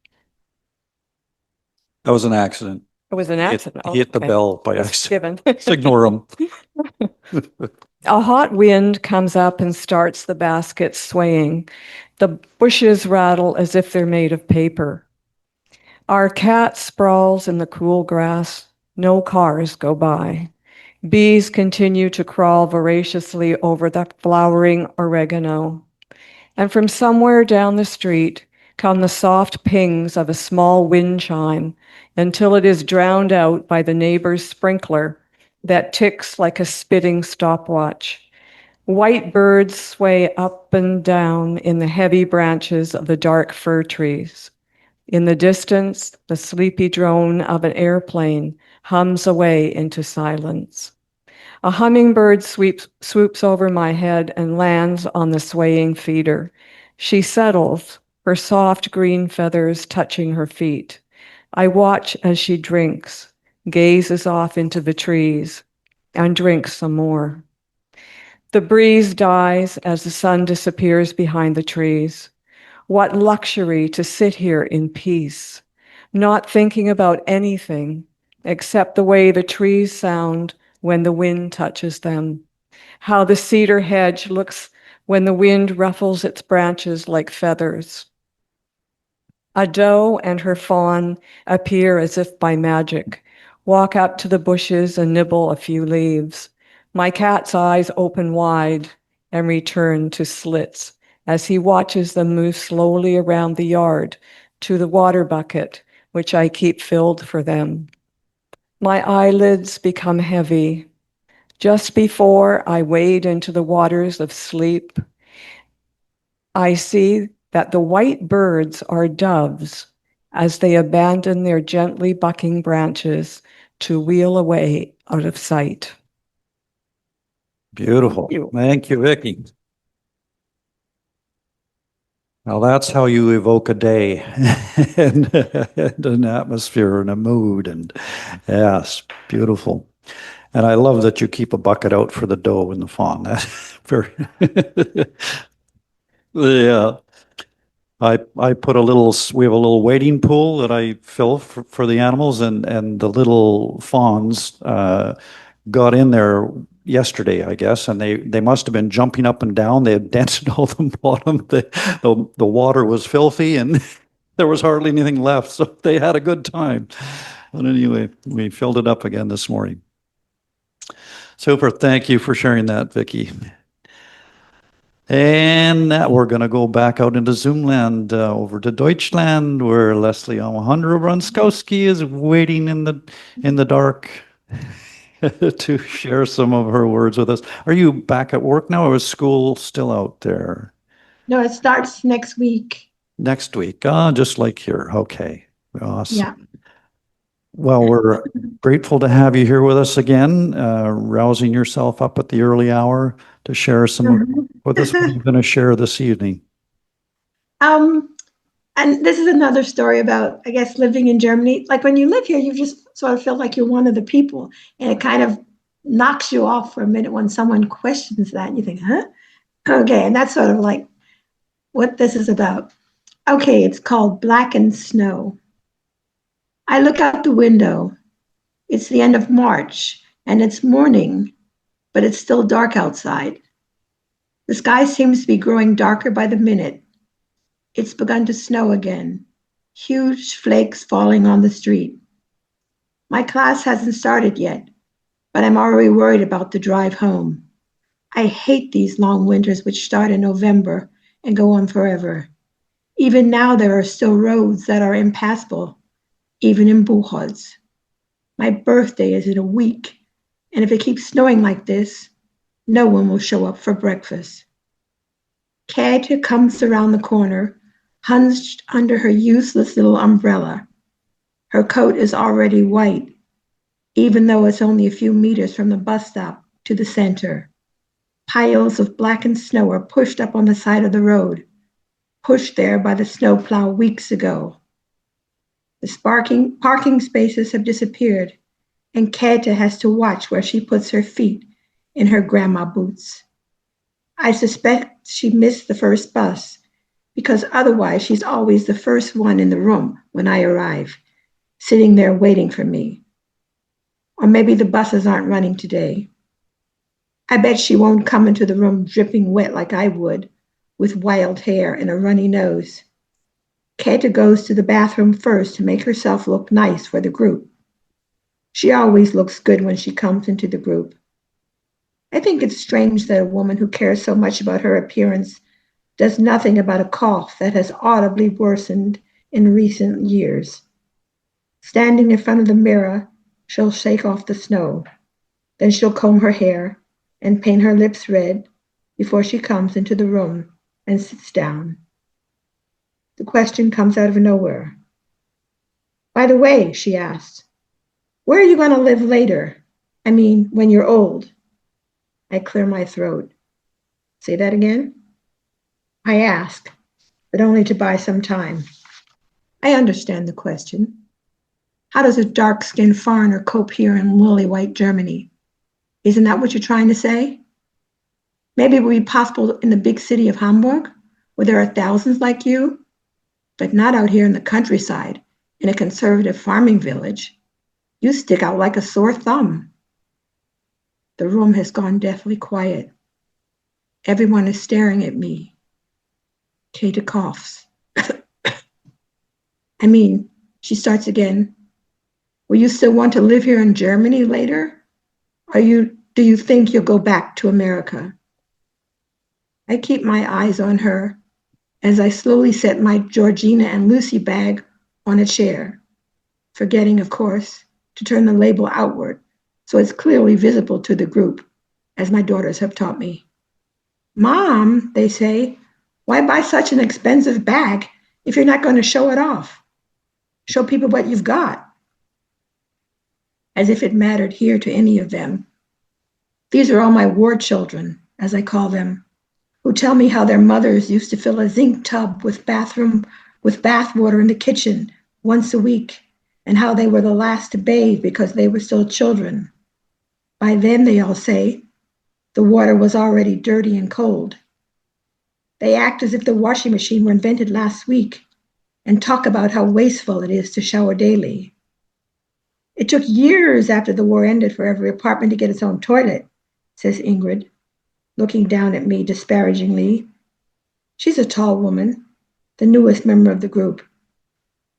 That was an accident. It was an accident. He hit the Okay. bell by It's accident. given. Just ignore him. A hot wind comes up and starts the basket swaying. The bushes rattle as if they're made of paper. Our cat sprawls in the cool grass. No cars go by. Bees continue to crawl voraciously over the flowering oregano. And from somewhere down the street come the soft pings of a small wind chime until it is drowned out by the neighbor's sprinkler that ticks like a spitting stopwatch. White birds sway up and down in the heavy branches of the dark fir trees. In the distance, the sleepy drone of an airplane hums away into silence. A hummingbird swoops over my head and lands on the swaying feeder. She settles, her soft green feathers touching her feet. I watch as she drinks, gazes off into the trees, and drinks some more. The breeze dies as the sun disappears behind the trees. What luxury to sit here in peace, not thinking about anything except the way the trees sound when the wind touches them, how the cedar hedge looks when the wind ruffles its branches like feathers. A doe and her fawn appear as if by magic, walk up to the bushes and nibble a few leaves. My cat's eyes open wide and return to slits as he watches them move slowly around the yard to the water bucket, which I keep filled for them. My eyelids become heavy. Just before I wade into the waters of sleep, I see that the white birds are doves as they abandon their gently bucking branches to wheel away out of sight. Beautiful. Thank you, Vicki. Now that's how you evoke a day and an atmosphere and a mood. And yes, beautiful. And I love that you keep a bucket out for the doe and the fawn. That's very, yeah. I put we have a little wading pool that I fill for the animals, and the little fawns got in there yesterday, I guess, and they must have been jumping up and down. They had dented all the bottom. The water was filthy, and there was hardly anything left, so they had a good time. But anyway, we filled it up again this morning. Super. Thank you for sharing that, Vicki. And we're going to go back out into Zoomland, over to Deutschland, where Lesli Omohundro-Bronczkowski is waiting in the dark to share some of her words with us. Are you back at work now, or is school still out there? No, it starts next week. Next week. Just like here. Okay. Awesome. Yeah. Well, we're grateful to have you here with us again, rousing yourself up at the early hour to share some with us. What are you going to share this evening? And this is another story about, I guess, living in Germany. Like when you live here, you just sort of feel like you're one of the people, and it kind of knocks you off for a minute when someone questions that, and you think, huh? Okay, and that's sort of like what this is about. Okay, it's called Blackened Snow. I look out the window. It's the end of March, and it's morning, but it's still dark outside. The sky seems to be growing darker by the minute. It's begun to snow again, huge flakes falling on the street. My class hasn't started yet, but I'm already worried about the drive home. I hate these long winters which start in November and go on forever. Even now there are still roads that are impassable, even in Buchholz. My birthday is in a week, and if it keeps snowing like this, no one will show up for breakfast. Käthe comes around the corner, hunched under her useless little umbrella. Her coat is already white, even though it's only a few meters from the bus stop to the center. Piles of blackened snow are pushed up on the side of the road, pushed there by the snowplow weeks ago. The parking spaces have disappeared, and Käthe has to watch where she puts her feet in her grandma boots. I suspect she missed the first bus, because otherwise she's always the first one in the room when I arrive, sitting there waiting for me. Or maybe the buses aren't running today. I bet she won't come into the room dripping wet like I would, with wild hair and a runny nose. Käthe goes to the bathroom first to make herself look nice for the group. She always looks good when she comes into the group. I think it's strange that a woman who cares so much about her appearance does nothing about a cough that has audibly worsened in recent years. Standing in front of the mirror, she'll shake off the snow. Then she'll comb her hair and paint her lips red before she comes into the room and sits down. The question comes out of nowhere. By the way, she asks, where are you going to live later? I mean, when you're old. I clear my throat. Say that again? I ask, but only to buy some time. I understand the question. How does a dark-skinned foreigner cope here in lily-white Germany? Isn't that what you're trying to say? Maybe it would be possible in the big city of Hamburg, where there are thousands like you, but not out here in the countryside, in a conservative farming village. You stick out like a sore thumb. The room has gone deathly quiet. Everyone is staring at me. Käthe coughs. I mean, she starts again. Will you still want to live here in Germany later? Do you think you'll go back to America? I keep my eyes on her as I slowly set my Georgina and Lucy bag on a chair, forgetting, of course, to turn the label outward so it's clearly visible to the group, as my daughters have taught me. Mom, they say, why buy such an expensive bag if you're not going to show it off? Show people what you've got. As if it mattered here to any of them. These are all my war children, as I call them, who tell me how their mothers used to fill a zinc tub with bath water in the kitchen once a week, and how they were the last to bathe because they were still children. By then, they all say, the water was already dirty and cold. They act as if the washing machine were invented last week and talk about how wasteful it is to shower daily. It took years after the war ended for every apartment to get its own toilet, says Ingrid, looking down at me disparagingly. She's a tall woman, the newest member of the group.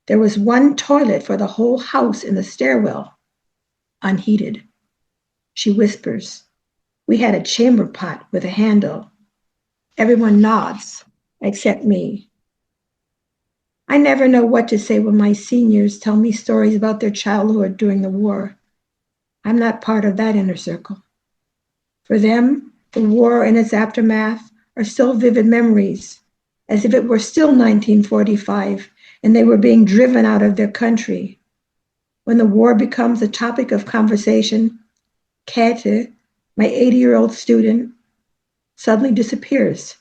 There was one toilet for the whole house in the stairwell, unheated. She whispers, we had a chamber pot with a handle. Everyone nods, except me. I never know what to say when my seniors tell me stories about their childhood during the war. I'm not part of that inner circle. For them, the war and its aftermath are still vivid memories, as if it were still 1945 and they were being driven out of their country. When the war becomes a topic of conversation, Käthe, my 80-year-old student, suddenly disappears.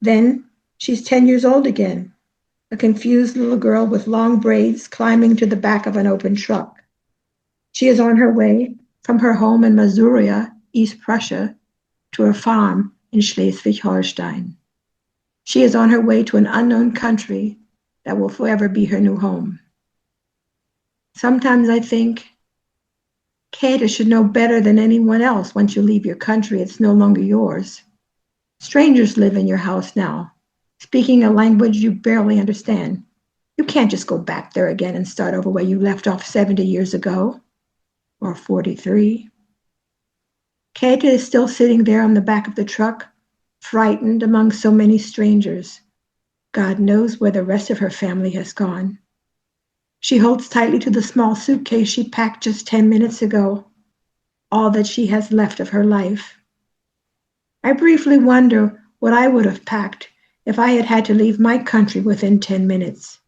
Then she's 10 years old again, a confused little girl with long braids climbing to the back of an open truck. She is on her way from her home in Masuria, East Prussia, to her farm in Schleswig-Holstein. She is on her way to an unknown country that will forever be her new home. Sometimes I think Käthe should know better than anyone else. Once you leave your country, it's no longer yours. Strangers live in your house now, speaking a language you barely understand. You can't just go back there again and start over where you left off 70 years ago, or 43. Käthe is still sitting there on the back of the truck, frightened among so many strangers. God knows where the rest of her family has gone. She holds tightly to the small suitcase she packed just 10 minutes ago, all that she has left of her life. I briefly wonder what I would have packed if I had had to leave my country within 10 minutes.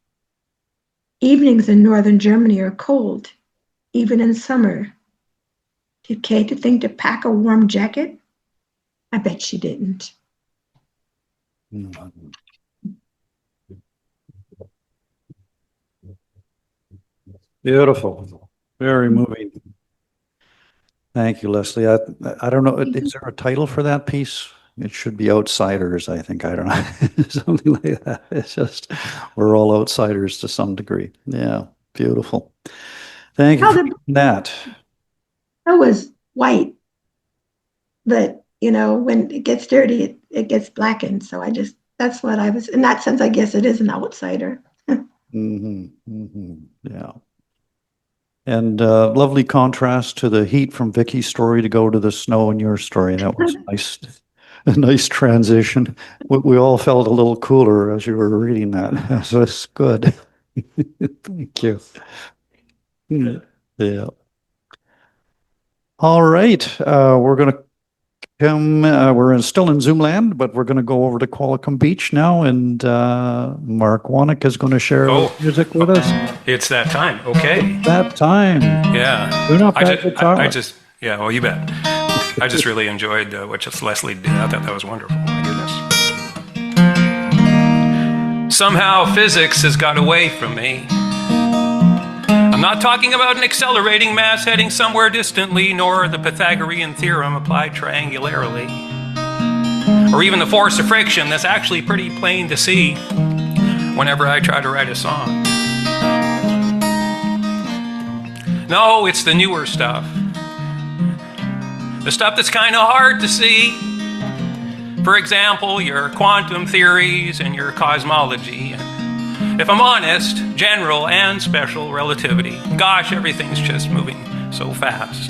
Evenings in northern Germany are cold, even in summer. Did Käthe think to pack a warm jacket? I bet she didn't. Beautiful. Very moving. Thank you, Leslie. I don't know. Is there a title for that piece? It should be Outsiders, I think. I don't know. Something like that. It's just, we're all outsiders to some degree. Yeah. Beautiful. Thank you for that. I was white, but when it gets dirty, it gets blackened. So that's what I was, in that sense, I guess it is an outsider. Yeah. And lovely contrast to the heat from Vicki's story to go to the snow in your story. That was a nice transition. We all felt a little cooler as you were reading that. So it's good. Thank you. Yeah. All right. We're going to we're still in Zoom land, but we're going to go over to Qualicum Beach now, and Mark Wonneck is going to share music with us. It's that time. Okay. That time. Yeah. You're not bad guitar. Yeah, well, you bet. I just really enjoyed what Leslie did. I thought that was wonderful. My goodness. Somehow physics has got away from me. I'm not talking about an accelerating mass heading somewhere distantly, nor the Pythagorean theorem applied triangularly, or even the force of friction that's actually pretty plain to see whenever I try to write a song. No, it's the newer stuff. The stuff that's kind of hard to see. For example, your quantum theories and your cosmology. And if I'm honest, general and special relativity. Gosh, everything's just moving so fast.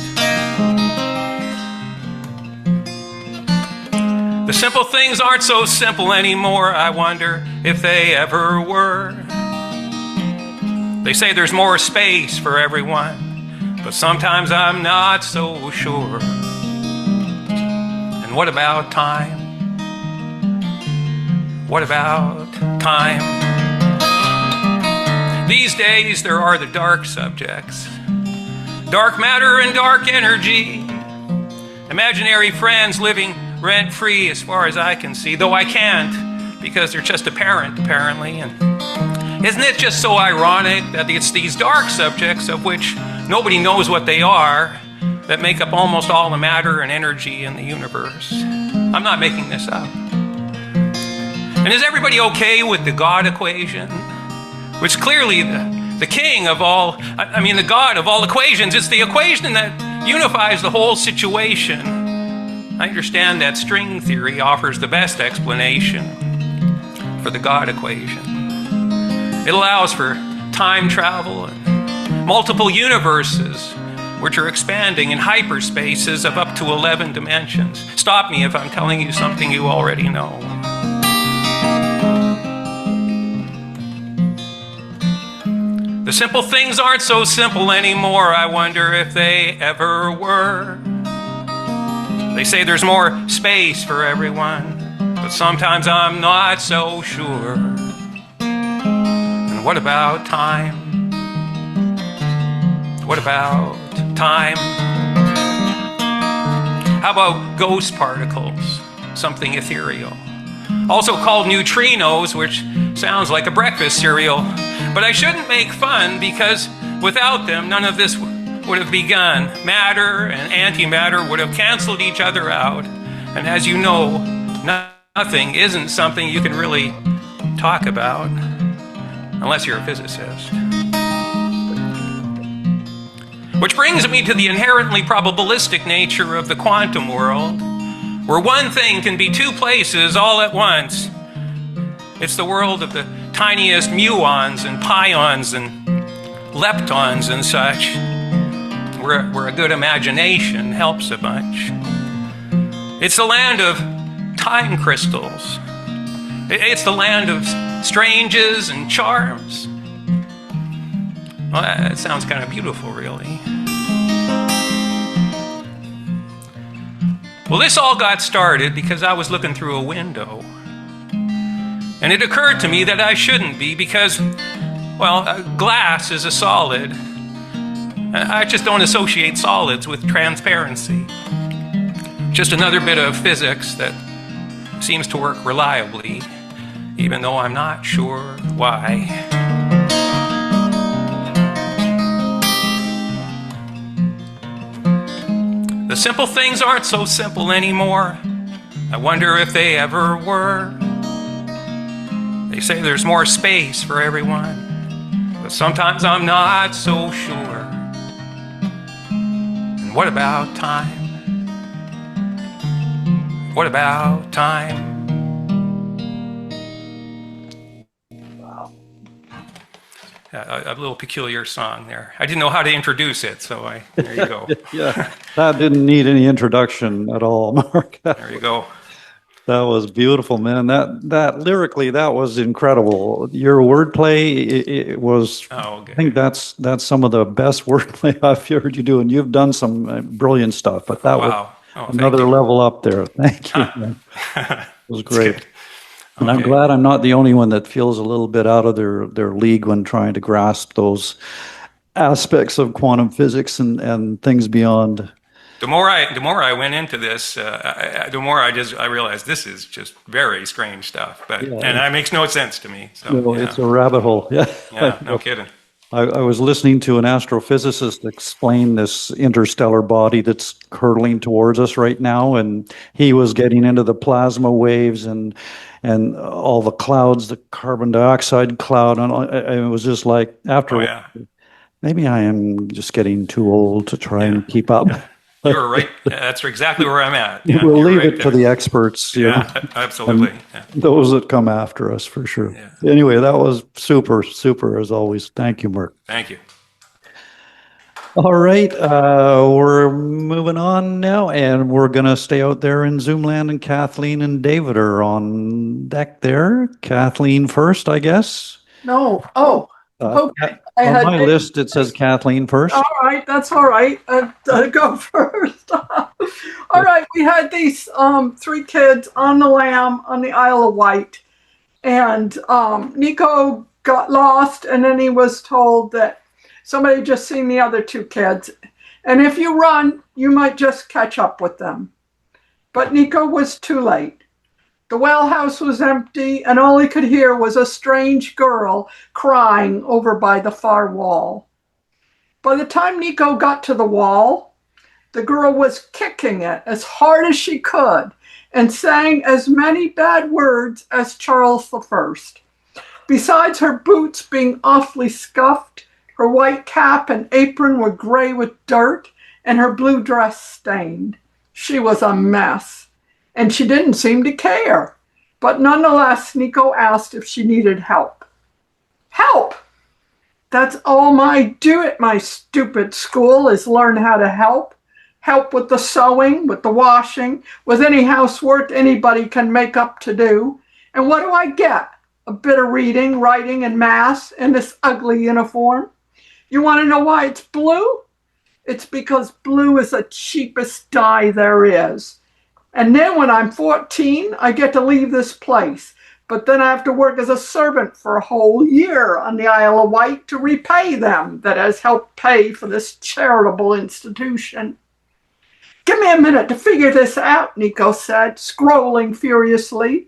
The simple things aren't so simple anymore. I wonder if they ever were. They say there's more space for everyone, but sometimes I'm not so sure. And what about time? What about time? These days there are the dark subjects, dark matter and dark energy, imaginary friends living rent-free as far as I can see, though I can't because they're just apparent apparently. And isn't it just so ironic that it's these dark subjects of which nobody knows what they are that make up almost all the matter and energy in the universe? I'm not making this up. And is everybody okay with the God equation? Which clearly the king of all, the God of all equations, it's the equation that unifies the whole situation. I understand that string theory offers the best explanation for the God equation. It allows for time travel and multiple universes, which are expanding in hyperspaces of up to 11 dimensions. Stop me if I'm telling you something you already know. The simple things aren't so simple anymore. I wonder if they ever were. They say there's more space for everyone, but sometimes I'm not so sure. And what about time? What about time? How about ghost particles, something ethereal? Also called neutrinos, which sounds like a breakfast cereal. But I shouldn't make fun because without them, none of this would have begun. Matter and antimatter would have canceled each other out. And as you know, nothing isn't something you can really talk about unless you're a physicist. Which brings me to the inherently probabilistic nature of the quantum world, where one thing can be two places all at once. It's the world of the tiniest muons and pions and leptons and such, where a good imagination helps a bunch. It's the land of time crystals. It's the land of stranges and charms. Well, that sounds kind of beautiful, really. Well, this all got started because I was looking through a window. And it occurred to me that I shouldn't be because, well, glass is a solid. I just don't associate solids with transparency. Just another bit of physics that seems to work reliably, even though I'm not sure why. The simple things aren't so simple anymore. I wonder if they ever were. They say there's more space for everyone, but sometimes I'm not so sure. And what about time? What about time? A little peculiar song there. I didn't know how to introduce it, so there you go. Yeah, that didn't need any introduction at all, Mark. There you go. That was beautiful, man. That lyrically, that was incredible. Your wordplay, it was. Oh, okay. I think that's some of the best wordplay I've heard you do, and you've done some brilliant stuff. But that was another level up there. Thank you. Man. It was great. And I'm glad I'm not the only one that feels a little bit out of their league when trying to grasp those aspects of quantum physics and things beyond. The more I went into this, the more I realized this is just very strange stuff. But and it makes no sense to me. So it's a rabbit hole. Yeah. Yeah, no kidding. I was listening to an astrophysicist explain this interstellar body that's hurtling towards us right now, and he was getting into the plasma waves and all the clouds, the carbon dioxide cloud, and it was just like maybe I am just getting too old to try and keep up. You're right. That's exactly where I'm at. Yeah, we'll leave it to the experts. Absolutely. Those that come after us, for sure. Yeah. Anyway, that was super, super as always. Thank you, Mark. Thank you. All right. We're moving on now, and we're going to stay out there in Zoomland, and Kathleen and David are on deck there. Kathleen first, I guess. No. Oh. Okay. On my list, it says Kathleen first. All right, that's all right. I'll go first. All right, we had these 3 kids on the Lamb on the Isle of Wight, and Nico got lost, and then he was told that somebody just seen the other 2 kids, and if you run, you might just catch up with them. But Nico was too late. The well house was empty, and all he could hear was a strange girl crying over by the far wall. By the time Nico got to the wall, the girl was kicking it as hard as she could and sang as many bad words as Charles I. Besides her boots being awfully scuffed, her white cap and apron were gray with dirt, and her blue dress stained. She was a mess. And she didn't seem to care. But nonetheless, Nico asked if she needed help. Help! That's all I do at my stupid school is learn how to help. Help with the sewing, with the washing, with any housework anybody can make up to do. And what do I get? A bit of reading, writing, and math in this ugly uniform. You want to know why it's blue? It's because blue is the cheapest dye there is. And then when I'm 14, I get to leave this place. but then I have to work as a servant for a whole year on the Isle of Wight to repay them that has helped pay for this charitable institution. Give me a minute to figure this out, Nico said, scrolling furiously.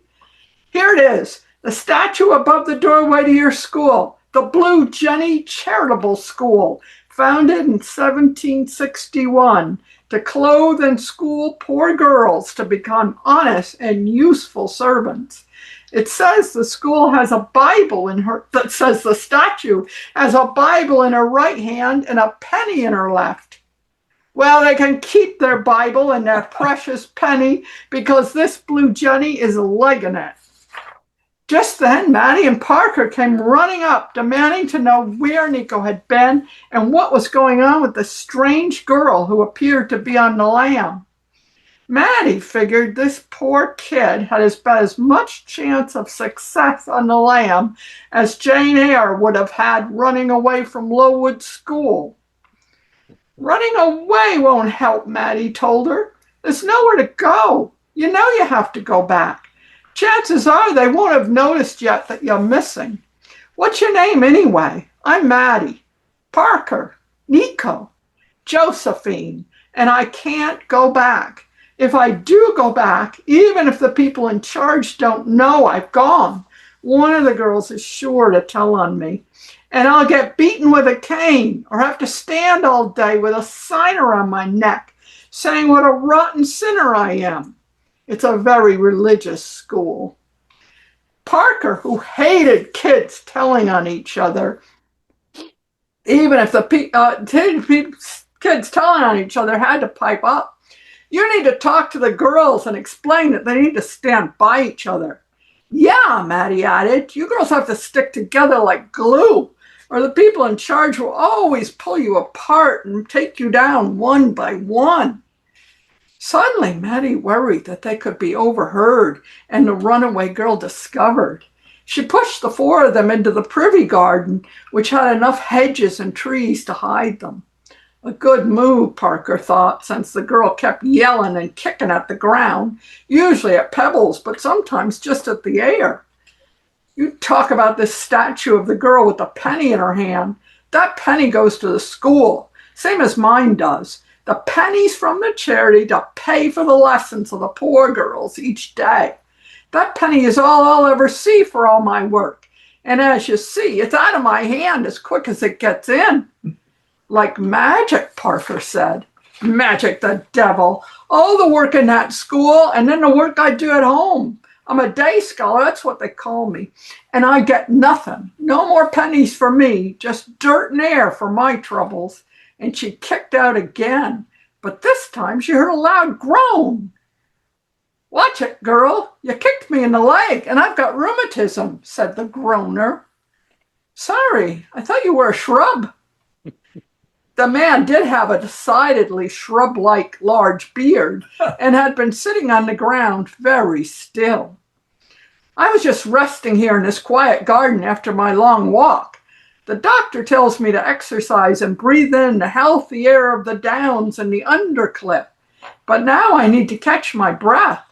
Here it is, the statue above the doorway to your school, the Blue Jenny Charitable School, founded in 1761 to clothe and school poor girls to become honest and useful servants. It says the school has a Bible in her, that says the statue has a Bible in her right hand and a penny in her left. Well, they can keep their Bible and their precious penny because this Blue Jenny is legging it. Just then, Maddie and Parker came running up, demanding to know where Nico had been and what was going on with the strange girl who appeared to be on the lam. Maddie figured this poor kid had about as much chance of success on the lam as Jane Eyre would have had running away from Lowood School. Running away won't help, Maddie told her. There's nowhere to go. You know you have to go back. Chances are they won't have noticed yet that you're missing. What's your name anyway? I'm Maddie. Parker. Nico. Josephine. And I can't go back. If I do go back, even if the people in charge don't know I've gone, one of the girls is sure to tell on me. And I'll get beaten with a cane or have to stand all day with a sign around my neck saying what a rotten sinner I am. It's a very religious school. Parker, who hated kids telling on each other, even if the kids telling on each other, had to pipe up. You need to talk to the girls and explain that they need to stand by each other. Yeah, Maddie added, you girls have to stick together like glue, or the people in charge will always pull you apart and take you down one by one. Suddenly, Maddie worried that they could be overheard and the runaway girl discovered. She pushed the four of them into the privy garden, which had enough hedges and trees to hide them. A good move, Parker thought, since the girl kept yelling and kicking at the ground, usually at pebbles, but sometimes just at the air. You talk about this statue of the girl with the penny in her hand. That penny goes to the school, same as mine does. The pennies from the charity to pay for the lessons of the poor girls each day. That penny is all I'll ever see for all my work. And as you see, it's out of my hand as quick as it gets in. Like magic, Parker said. Magic, the devil. All the work in that school and then the work I do at home. I'm a day scholar, that's what they call me. And I get nothing. No more pennies for me, just dirt and air for my troubles. And she kicked out again, but this time she heard a loud groan. Watch it, girl. You kicked me in the leg, and I've got rheumatism, said the groaner. Sorry, I thought you were a shrub. The man did have a decidedly shrub-like large beard and had been sitting on the ground very still. I was just resting here in this quiet garden after my long walk. The doctor tells me to exercise and breathe in the healthy air of the downs and the undercliff. But now I need to catch my breath.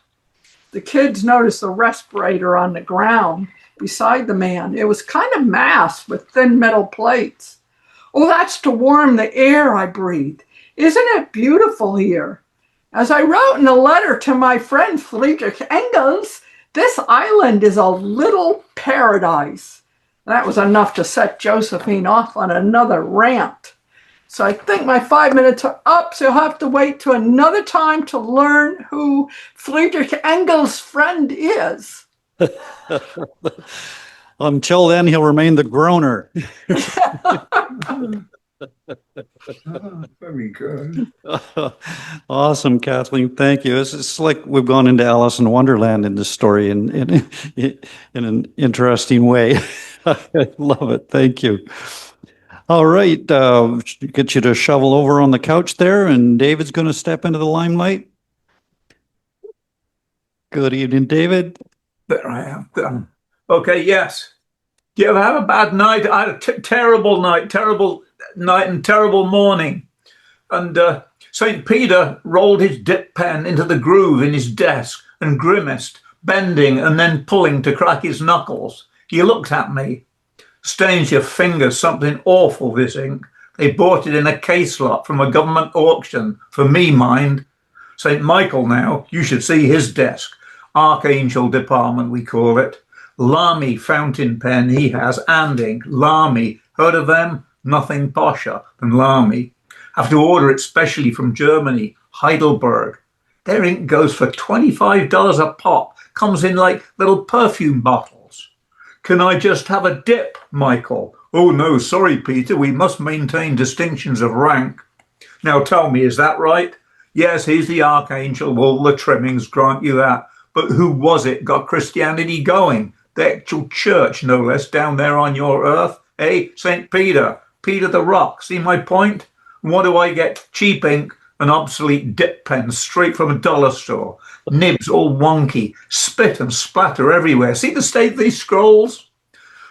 The kids noticed the respirator on the ground beside the man. It was kind of masked with thin metal plates. Oh, that's to warm the air, I breathed. Isn't it beautiful here? As I wrote in a letter to my friend Friedrich Engels, this island is a little paradise. That was enough to set Josephine off on another rant. So I think my 5 minutes are up, so you'll have to wait till another time to learn who Friedrich Engels' friend is. Until then, he'll remain the groaner. Very good. Awesome, Kathleen. Thank you. It's like we've gone into Alice in Wonderland in this story in an interesting way. I love it. Thank you. All right. Get you to shovel over on the couch there, and David's going to step into the limelight. Good evening, David. There I am. Okay, yes. Do you ever have a bad night? I had a terrible night and terrible morning. And St. Peter rolled his dip pen into the groove in his desk and grimaced. bending and then pulling to crack his knuckles. He looked at me. Stains your fingers something awful, this ink. They bought it in a case lot from a government auction. For me, mind. St. Michael now, you should see his desk. Archangel department, we call it. Lamy fountain pen he has, and ink. Lamy. Heard of them? Nothing posher than Lamy. Have to order it specially from Germany, Heidelberg. Their ink goes for $25 a pop. Comes in like little perfume bottles. Can I just have a dip, Michael? Oh, no, sorry, Peter. We must maintain distinctions of rank. Now tell me, is that right? Yes, he's the Archangel. All the trimmings grant you that. But who was it got Christianity going? The actual church, no less, down there on your earth. Eh, St. Peter? Peter the Rock. See my point? What do I get? Cheap ink and obsolete dip pens straight from a dollar store. Nibs all wonky. Spit and splatter everywhere. See the state of these scrolls?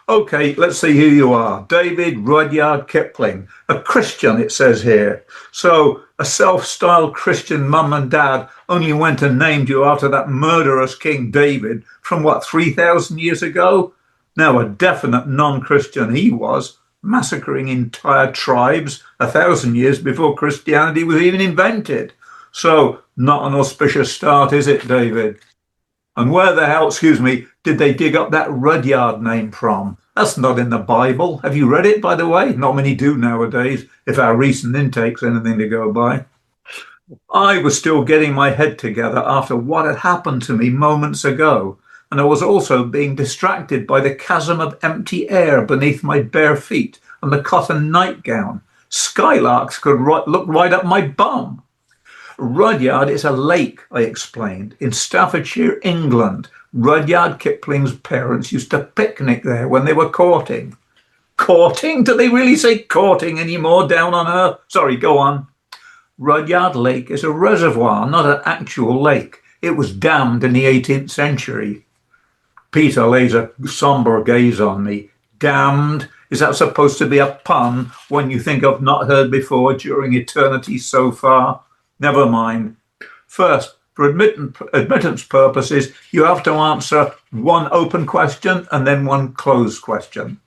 Okay, let's see who you are. David Rudyard Kippling. A Christian, it says here. So, a self-styled Christian mum and dad only went and named you after that murderous King David from, 3,000 years ago? Now, a definite non-Christian he was, massacring entire tribes 1,000 years before Christianity was even invented. So, not an auspicious start, is it, David? And where the hell, did they dig up that Rudyard name from? That's not in the Bible. Have you read it, by the way? Not many do nowadays, if our recent intake's anything to go by. I was still getting my head together after what had happened to me moments ago, and I was also being distracted by the chasm of empty air beneath my bare feet and the cotton nightgown. Skylarks could look right up my bum. Rudyard is a lake, I explained, in Staffordshire, England. Rudyard Kipling's parents used to picnic there when they were courting. Courting? Do they really say courting anymore down on Earth? Sorry, go on. Rudyard Lake is a reservoir, not an actual lake. It was dammed in the 18th century. Peter lays a somber gaze on me. Damned? Is that supposed to be a pun when you think of not heard before during eternity so far? Never mind. First, for admittance purposes, you have to answer one open question and then one closed question.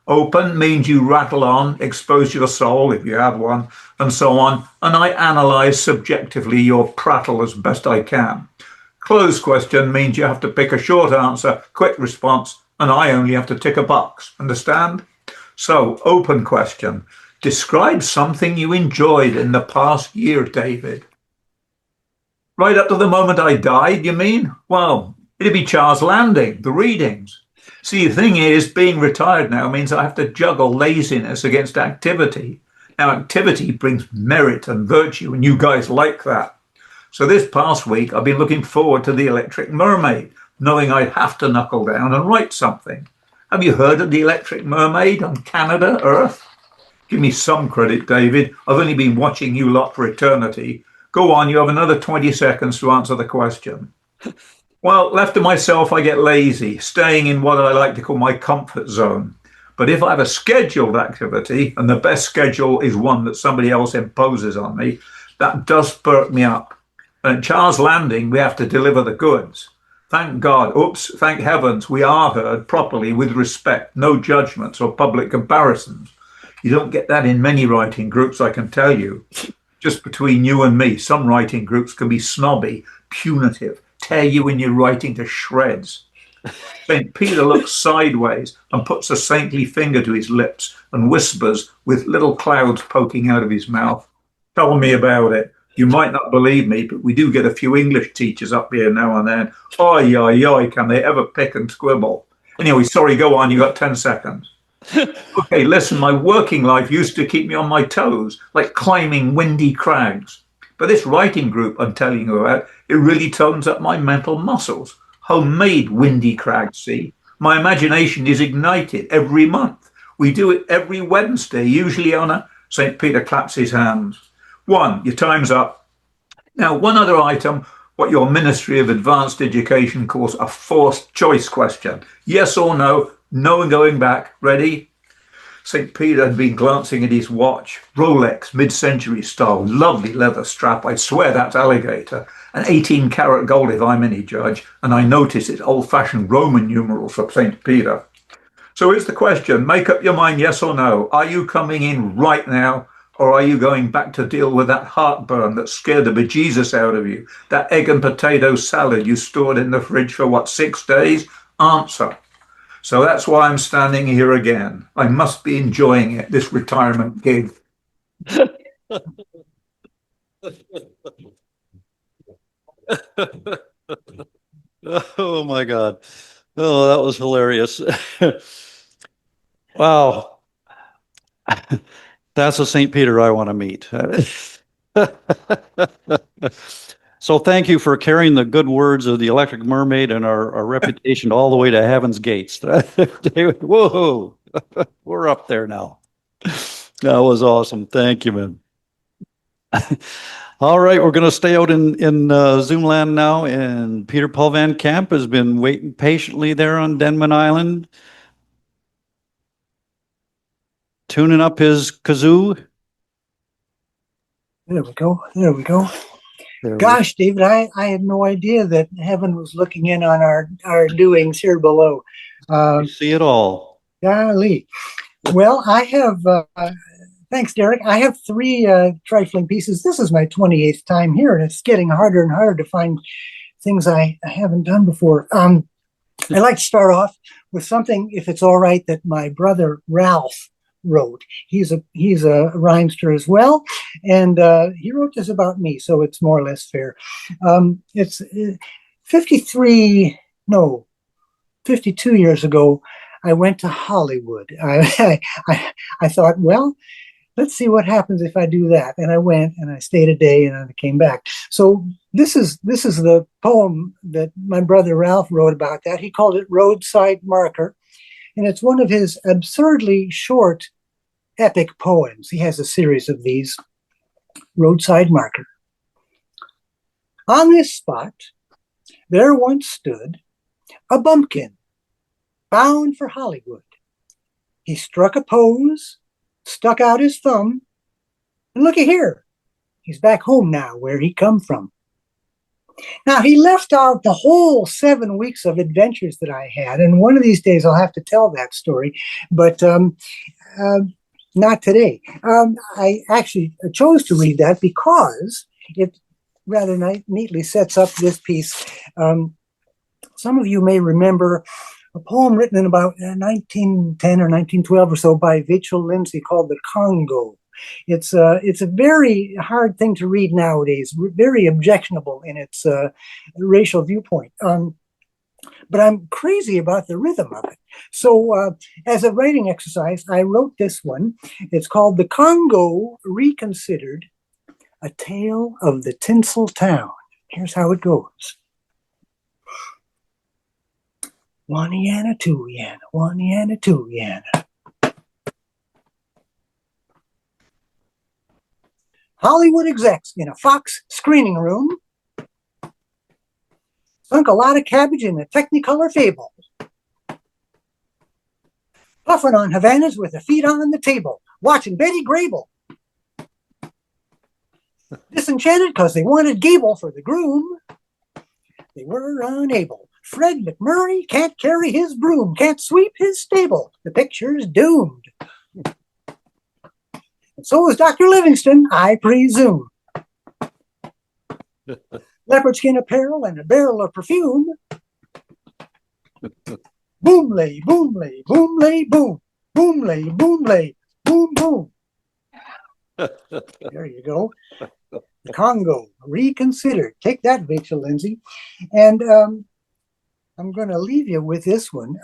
Open means you rattle on, expose your soul if you have one, and so on, and I analyze subjectively your prattle as best I can. Closed question means you have to pick a short answer, quick response, and I only have to tick a box. Understand? So, open question. Describe something you enjoyed in the past year, David. Right up to the moment I died, you mean? Well, it'd be Char's Landing, the readings. See, the thing is, being retired now means I have to juggle laziness against activity. Now, activity brings merit and virtue, and you guys like that. So this past week, I've been looking forward to the Electric Mermaid, knowing I'd have to knuckle down and write something. Have you heard of the Electric Mermaid on Canada Earth? Give me some credit, David. I've only been watching you lot for eternity. Go on, you have another 20 seconds to answer the question. Well, left to myself, I get lazy, staying in what I like to call my comfort zone. But if I have a scheduled activity, and the best schedule is one that somebody else imposes on me, that does perk me up. And at Char's Landing, we have to deliver the goods. Thank God, thank heavens, we are heard properly with respect, no judgments or public comparisons. You don't get that in many writing groups, I can tell you. Just between you and me, some writing groups can be snobby, punitive, tear you in your writing to shreds. St. Peter looks sideways and puts a saintly finger to his lips and whispers with little clouds poking out of his mouth. Tell me about it. You might not believe me, but we do get a few English teachers up here now and then. Oi, oi, oi, can they ever pick and squibble? Anyway, sorry, go on, you got 10 seconds. Okay, listen, my working life used to keep me on my toes, like climbing windy crags. But this writing group I'm telling you about, it really tones up my mental muscles. Homemade windy crags, see? My imagination is ignited every month. We do it every Wednesday, usually on a... St. Peter claps his hands. 1, your time's up. Now, one other item, what your Ministry of Advanced Education calls a forced choice question. Yes or no? No going back. Ready? St. Peter had been glancing at his watch. Rolex, mid-century style, lovely leather strap. I swear that's alligator. an 18-karat gold if I'm any judge, and I notice it's old-fashioned Roman numerals for St. Peter. So here's the question. Make up your mind, yes or no. Are you coming in right now, or are you going back to deal with that heartburn that scared the bejesus out of you? That egg and potato salad you stored in the fridge for, what, 6 days? Answer. So that's why I'm standing here again. I must be enjoying it, this retirement gig. Oh my God. Oh, that was hilarious. Wow. That's a St. Peter I want to meet. So thank you for carrying the good words of the Electric Mermaid and our reputation all the way to heaven's gates. David, whoa, we're up there now. That was awesome. Thank you, man. All right, we're going to stay out in Zoom land now, and Peter Paul Van Camp has been waiting patiently there on Denmen Island, tuning up his kazoo. There we go. There we go. There Gosh, David, I had no idea that heaven was looking in on our doings here below. You see it all. Golly. Well, I have, thanks, Derek. I have 3 trifling pieces. This is my 28th time here, and it's getting harder and harder to find things I haven't done before. I'd like to start off with something, if it's all right, that my brother Ralph wrote. He's a rhymester as well, and he wrote this about me, so it's more or less fair. It's 52 years ago. I went to Hollywood. I thought, well, let's see what happens if I do that. And I went and I stayed a day and I came back. So this is the poem that my brother Ralph wrote about that. He called it Roadside Marker. And it's one of his absurdly short epic poems. He has a series of these. Roadside Marker. On this spot, there once stood a bumpkin bound for Hollywood. He struck a pose, stuck out his thumb, and looky here, he's back home now where he come from. Now, he left out the whole 7 weeks of adventures that I had, and one of these days I'll have to tell that story, but not today. I actually chose to read that because it rather neatly sets up this piece. Some of you may remember a poem written in about 1910 or 1912 or so by Vachel Lindsay called The Congo. It's a very hard thing to read nowadays, very objectionable in its racial viewpoint. But I'm crazy about the rhythm of it. So as a writing exercise, I wrote this one. It's called The Congo Reconsidered, A Tale of the Tinsel Town. Here's how it goes. One yana, two yana, one yana, two yana. Hollywood execs in a Fox screening room sunk a lot of cabbage in a Technicolor fable. Puffing on Havanas with their feet on the table, watching Betty Grable. Disenchanted because they wanted Gable for the groom. They were unable. Fred McMurray can't carry his broom, can't sweep his stable. The picture's doomed. And so is Dr. Livingston, I presume. Leopard skin apparel and a barrel of perfume. Boom lay, boom lay, boom lay, boom. Boom lay, boom lay, boom, boom. There you go. The Congo Reconsidered. Take that, Vachel Lindsay. And I'm going to leave you with this one.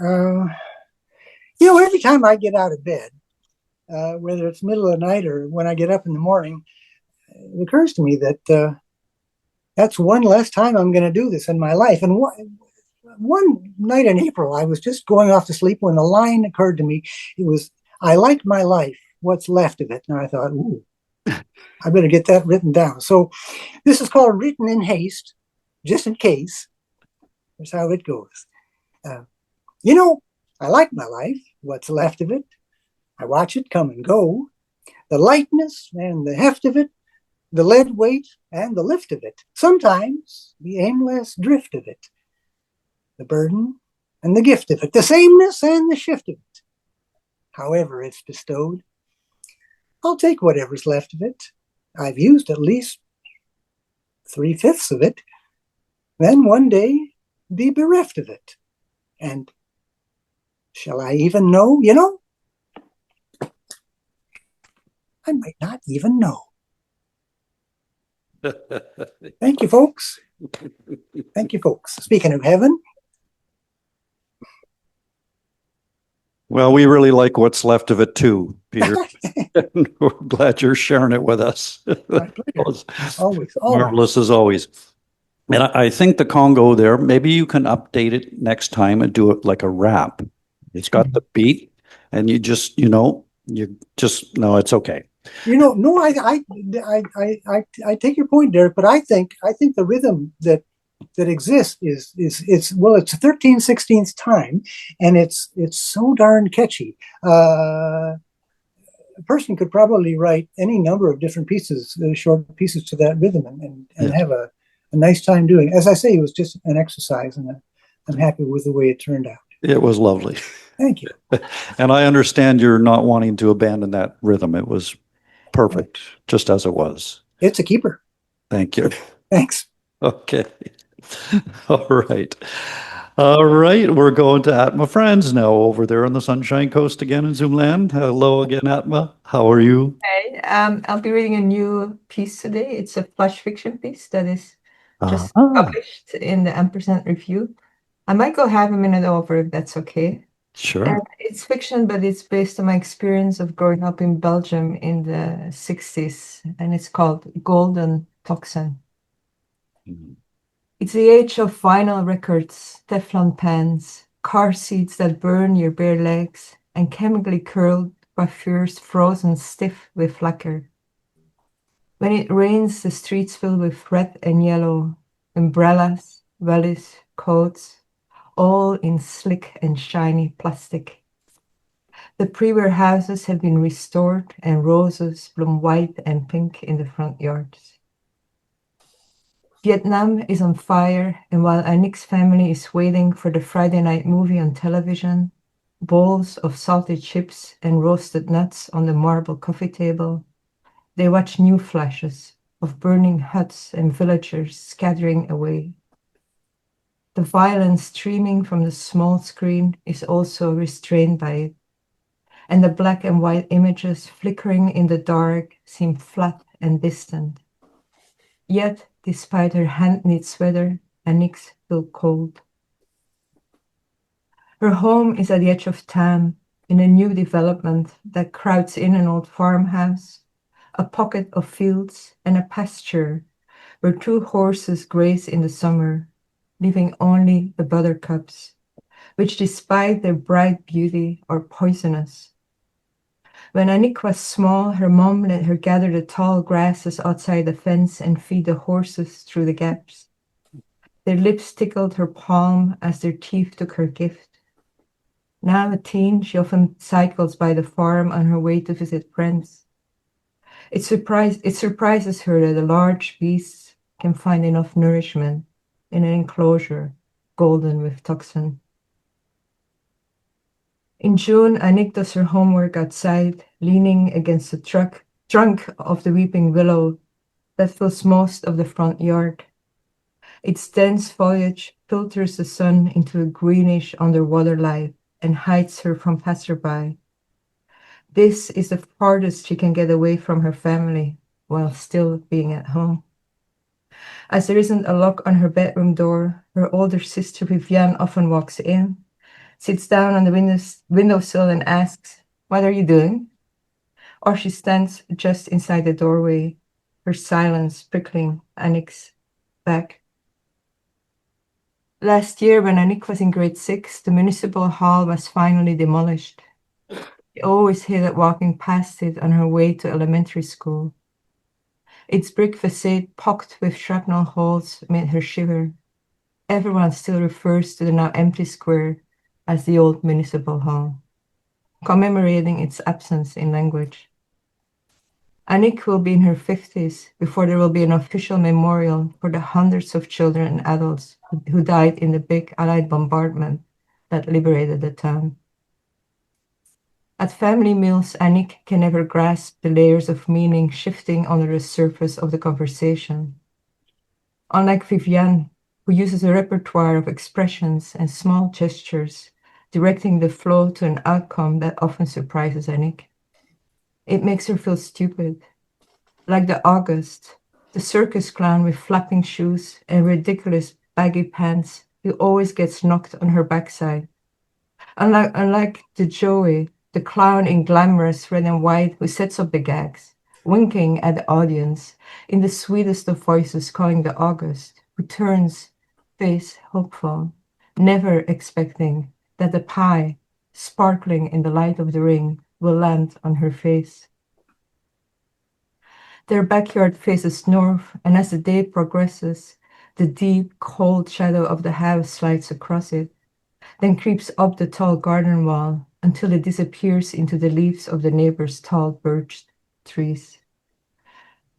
Every time I get out of bed, whether it's middle of the night or when I get up in the morning, it occurs to me that that's one less time I'm going to do this in my life. And one night in April, I was just going off to sleep when a line occurred to me. It was, I like my life, what's left of it. And I thought, ooh, I better get that written down. So this is called Written in Haste, just in case. Here's how it goes. I like my life, what's left of it. I watch it come and go. The lightness and the heft of it the lead weight and the lift of it, sometimes the aimless drift of it, the burden and the gift of it, the sameness and the shift of it, however it's bestowed. I'll take whatever's left of it. I've used at least 3/5 of it, then one day be bereft of it. And shall I even know? You know, I might not even know. Thank you, folks. Thank you, folks. Speaking of heaven. Well, we really like what's left of it too, Peter. We're glad you're sharing it with us. Always. Marvelous as always. And I think the Congo there, maybe you can update it next time and do it like a rap. It's got the beat and you just, no, it's okay. No, I take your point, Derek, but I think the rhythm that exists is it's 13/16 time, and it's so darn catchy. A person could probably write any number of different pieces, short pieces to that rhythm, and have a nice time doing it. As I say, it was just an exercise, and I'm happy with the way it turned out. It was lovely. Thank you. And I understand you're not wanting to abandon that rhythm. It was perfect, just as it was. It's a keeper. Thank you. Thanks. Okay. All right. We're going to Atma Friends now over there on the Sunshine Coast again in Zoomland. Hello again, Atma. How are you? Hey, I'll be reading a new piece today. It's a flash fiction piece that is just published in the Ampersand Review. I might go half a minute over if that's okay. Sure. It's fiction, but it's based on my experience of growing up in Belgium in the 60s, and it's called Golden Toxin. It's the age of vinyl records, Teflon pans, car seats that burn your bare legs, and chemically curled coiffures frozen stiff with lacquer. When it rains, the streets fill with red and yellow, umbrellas, wellies, coats, all in slick and shiny plastic. The pre-war houses have been restored and roses bloom white and pink in the front yards. Vietnam is on fire, and while Annick's family is waiting for the Friday night movie on television, bowls of salted chips and roasted nuts on the marble coffee table, they watch new flashes of burning huts and villagers scattering away. The violence streaming from the small screen is also restrained by it, and the black and white images flickering in the dark seem flat and distant. Yet, despite her hand-knit sweater, Annick's feel cold. Her home is at the edge of town, in a new development that crowds in an old farmhouse, a pocket of fields, and a pasture where 2 horses graze in the summer, leaving only the buttercups, which despite their bright beauty are poisonous. When Annick was small, her mom let her gather the tall grasses outside the fence and feed the horses through the gaps. Their lips tickled her palm as their teeth took her gift. Now a teen, she often cycles by the farm on her way to visit friends. It surprises her that the large beasts can find enough nourishment in an enclosure golden with toxin. In June, Annick does her homework outside, leaning against the trunk of the weeping willow that fills most of the front yard. Its dense foliage filters the sun into a greenish underwater light and hides her from passerby. This is the farthest she can get away from her family while still being at home. As there isn't a lock on her bedroom door, her older sister Viviane often walks in, sits down on the windowsill and asks, "What are you doing?" Or she stands just inside the doorway, her silence prickling Annick's back. Last year, when Annick was in grade 6, the municipal hall was finally demolished. She always hated walking past it on her way to elementary school. Its brick facade pocked with shrapnel holes made her shiver. Everyone still refers to the now empty square as the old municipal hall, commemorating its absence in language. Annick will be in her 50s before there will be an official memorial for the hundreds of children and adults who died in the big Allied bombardment that liberated the town. At family meals, Annick can never grasp the layers of meaning shifting under the surface of the conversation. Unlike Vivienne, who uses a repertoire of expressions and small gestures, directing the flow to an outcome that often surprises Annick. It makes her feel stupid, like the August, the circus clown with flapping shoes and ridiculous baggy pants who always gets knocked on her backside. Unlike the Joey, the clown in glamorous red and white who sets up the gags, winking at the audience in the sweetest of voices calling the August, who turns face hopeful, never expecting that the pie, sparkling in the light of the ring, will land on her face. Their backyard faces north, and as the day progresses, the deep, cold shadow of the house slides across it, then creeps up the tall garden wall until it disappears into the leaves of the neighbor's tall birch trees.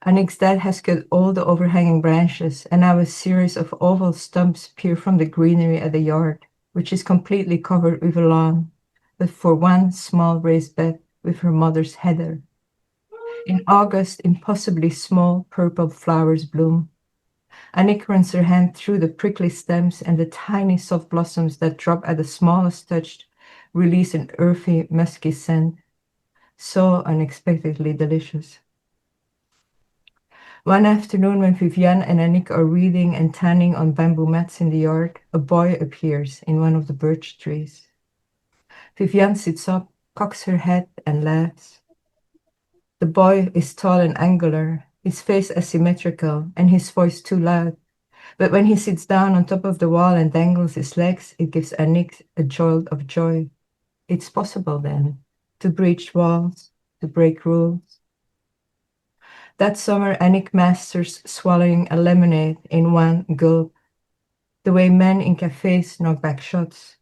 Annick's dad has cut all the overhanging branches, and now a series of oval stumps peer from the greenery at the yard, which is completely covered with a lawn, but for one small raised bed with her mother's heather. In August, impossibly small purple flowers bloom. Annick runs her hand through the prickly stems, and the tiny soft blossoms that drop at the smallest touch release an earthy, musky scent, so unexpectedly delicious. One afternoon, when Vivienne and Annick are reading and tanning on bamboo mats in the yard, a boy appears in one of the birch trees. Vivienne sits up, cocks her head, and laughs. The boy is tall and angular, his face asymmetrical, and his voice too loud. But when he sits down on top of the wall and dangles his legs, it gives Annick a jolt of joy. It's possible then, to breach walls, to break rules. That summer, Annick masters swallowing a lemonade in one gulp, the way men in cafes knock back shots.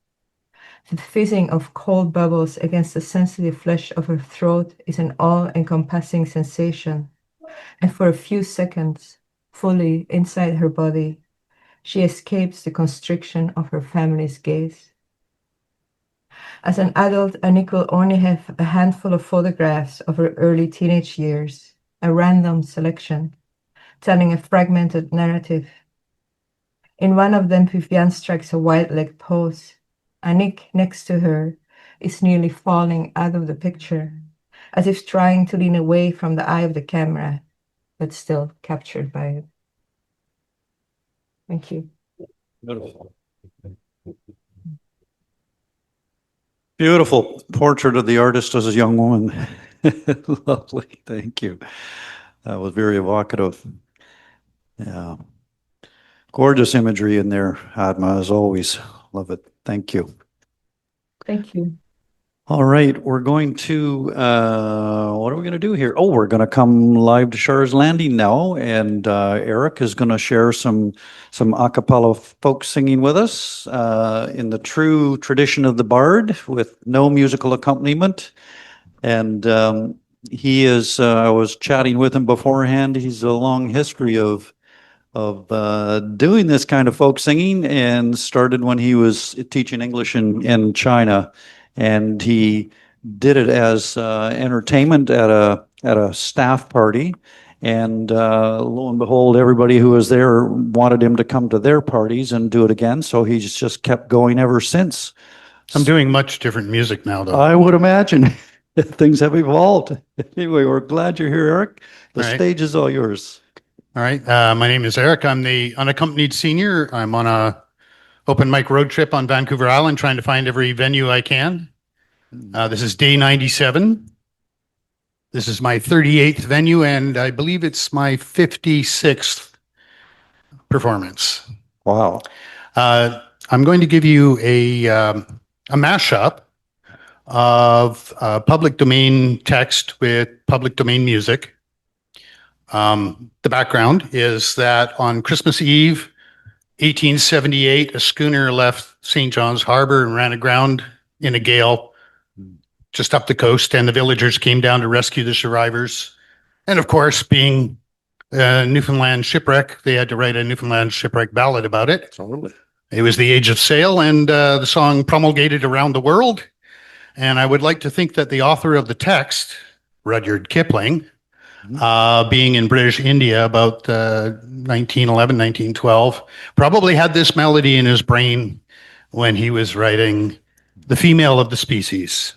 The fizzing of cold bubbles against the sensitive flesh of her throat is an all-encompassing sensation, and for a few seconds, fully inside her body, she escapes the constriction of her family's gaze. As an adult, Annick will only have a handful of photographs of her early teenage years, a random selection, telling a fragmented narrative. In one of them, Vivienne strikes a wide-legged pose. Annick, next to her, is nearly falling out of the picture, as if trying to lean away from the eye of the camera, but still captured by it. Thank you. Beautiful. Beautiful portrait of the artist as a young woman. Lovely. Thank you. That was very evocative. Yeah. Gorgeous imagery in there, Atma, as always. Love it. Thank you. Thank you. All right, we're going to, what are we going to do here? Oh, we're going to come live to Char's Landing now, and Eric is going to share some a cappella folk singing with us in the true tradition of the bard with no musical accompaniment. And he is, I was chatting with him beforehand, he's a long history of doing this kind of folk singing, and started when he was teaching English in China. And he did it as entertainment at a staff party, and lo and behold, everybody who was there wanted him to come to their parties and do it again. So he's just kept going ever since. I'm doing much different music now, though. I would imagine things have evolved. Anyway, we're glad you're here, Eric. The stage is all yours. All right. My name is Eric. I'm the unaccompanied senior. I'm on a open mic road trip on Vancouver Island, trying to find every venue I can. This is day 97. This is my 38th venue, and I believe it's my 56th performance. Wow. I'm going to give you a mashup of public domain text with public domain music. The background is that on Christmas Eve, 1878, a schooner left St. John's Harbor and ran aground in a gale just up the coast, and the villagers came down to rescue the survivors. And of course, being Newfoundland shipwreck, they had to write a Newfoundland shipwreck ballad about it. Totally. It was the age of sail, and the song promulgated around the world. And I would like to think that the author of the text, Rudyard Kippling, being in British India about 1911, 1912, probably had this melody in his brain when he was writing The Female of the Species.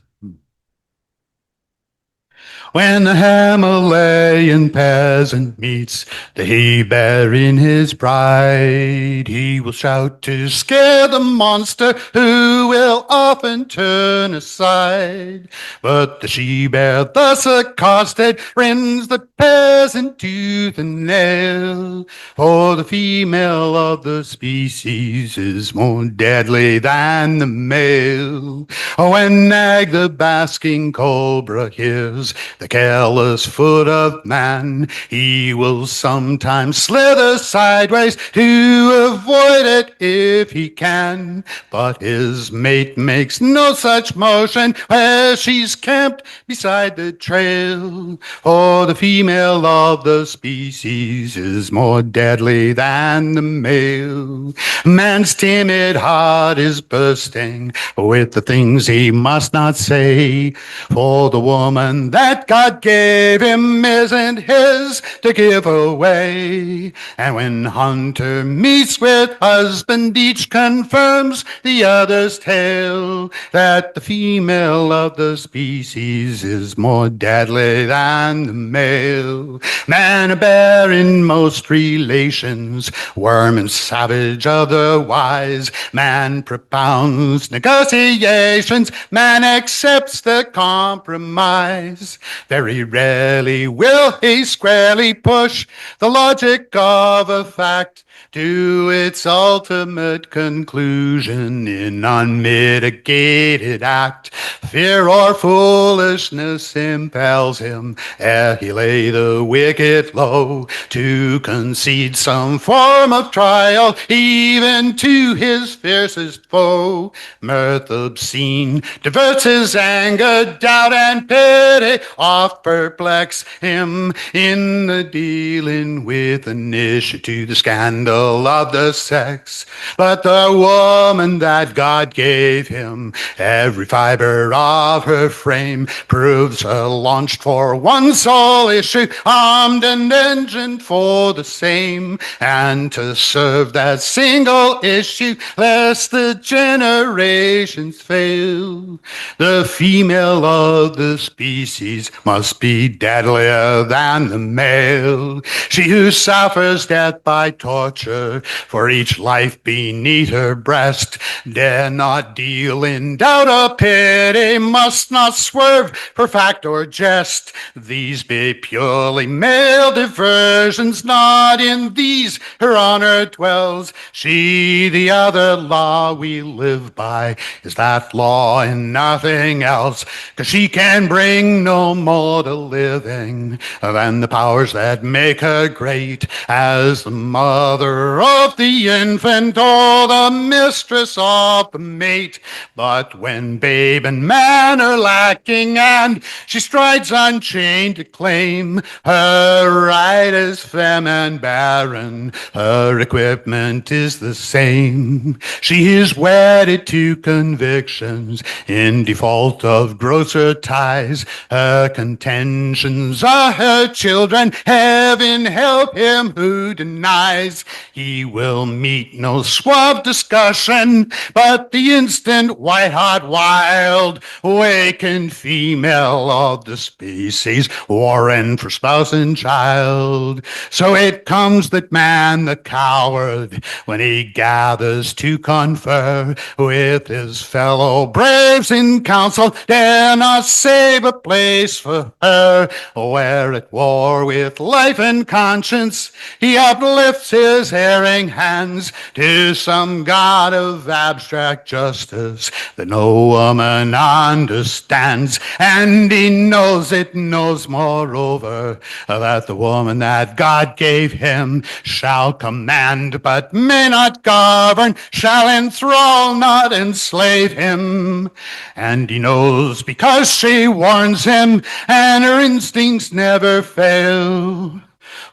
When the Himalayan peasant meets the he-bearing his bride, he will shout to scare the monster who will often turn aside. But the she-bear thus accosted rends the peasant tooth and nail, for the female of the species is more deadly than the male. When Nag the basking cobra hears the careless foot of man, he will sometimes slither sideways to avoid it if he can. But his mate makes no such motion where she's camped beside the trail, for the female of the species is more deadly than the male. Man's timid heart is bursting with the things he must not say, for the woman that God gave him isn't his to give away. And when hunter meets with husband, each confirms the other's tale, that the female of the species is more deadly than the male. Man a bear in most relations, worm and savage otherwise. Man propounds negotiations, man accepts the compromise. Very rarely will he squarely push the logic of a fact to its ultimate conclusion in unmitigated act. Fear or foolishness impels him, ere he lay the wicked low, to concede some form of trial, even to his fiercest foe. Mirth obscene diverts his anger, doubt and pity oft perplex him in the dealing with an issue to the scandal of the sex. But the woman that God gave him, every fiber of her frame, proves her launched for one sole issue, armed and engined for the same, and to serve that single issue, lest the generations fail. The female of the species must be deadlier than the male. She who suffers death by torture for each life beneath her breast, dare not deal in doubt or pity, must not swerve for fact or jest. These be purely male diversions, not in these her honor dwells. She, the other law we live by, is that law and nothing else, 'cause she can bring no more to living than the powers that make her great, as the mother of the infant or the mistress of the mate. But when babe and man are lacking, and she strides unchained to claim her right as femme and barren, her equipment is the same. She is wedded to convictions in default of grosser ties. Her contentions are her children, heaven help him who denies. He will meet no suave discussion, but the instant white-hot wild, wakened female of the species, warren for spouse and child. So it comes that man the coward, when he gathers to confer with his fellow braves in council, dare not save a place for her, where at war with life and conscience he uplifts his head bearing hands to some god of abstract justice that no woman understands. And he knows moreover that the woman that God gave him shall command, but may not govern, shall enthrall, not enslave him. And he knows because she warns him, and her instincts never fail.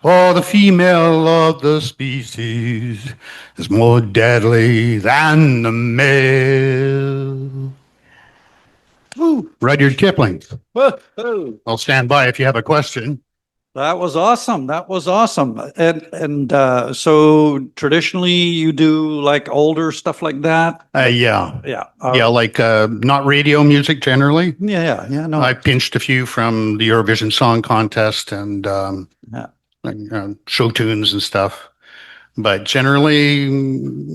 For the female of the species is more deadly than the male. Woo. Rudyard Kipling. Woo-hoo. I'll stand by if you have a question. That was awesome. That was awesome. And so traditionally you do like older stuff like that? Yeah. Yeah. Like not radio music generally. Yeah. No. I pinched a few from the Eurovision Song Contest and show tunes and stuff. But generally,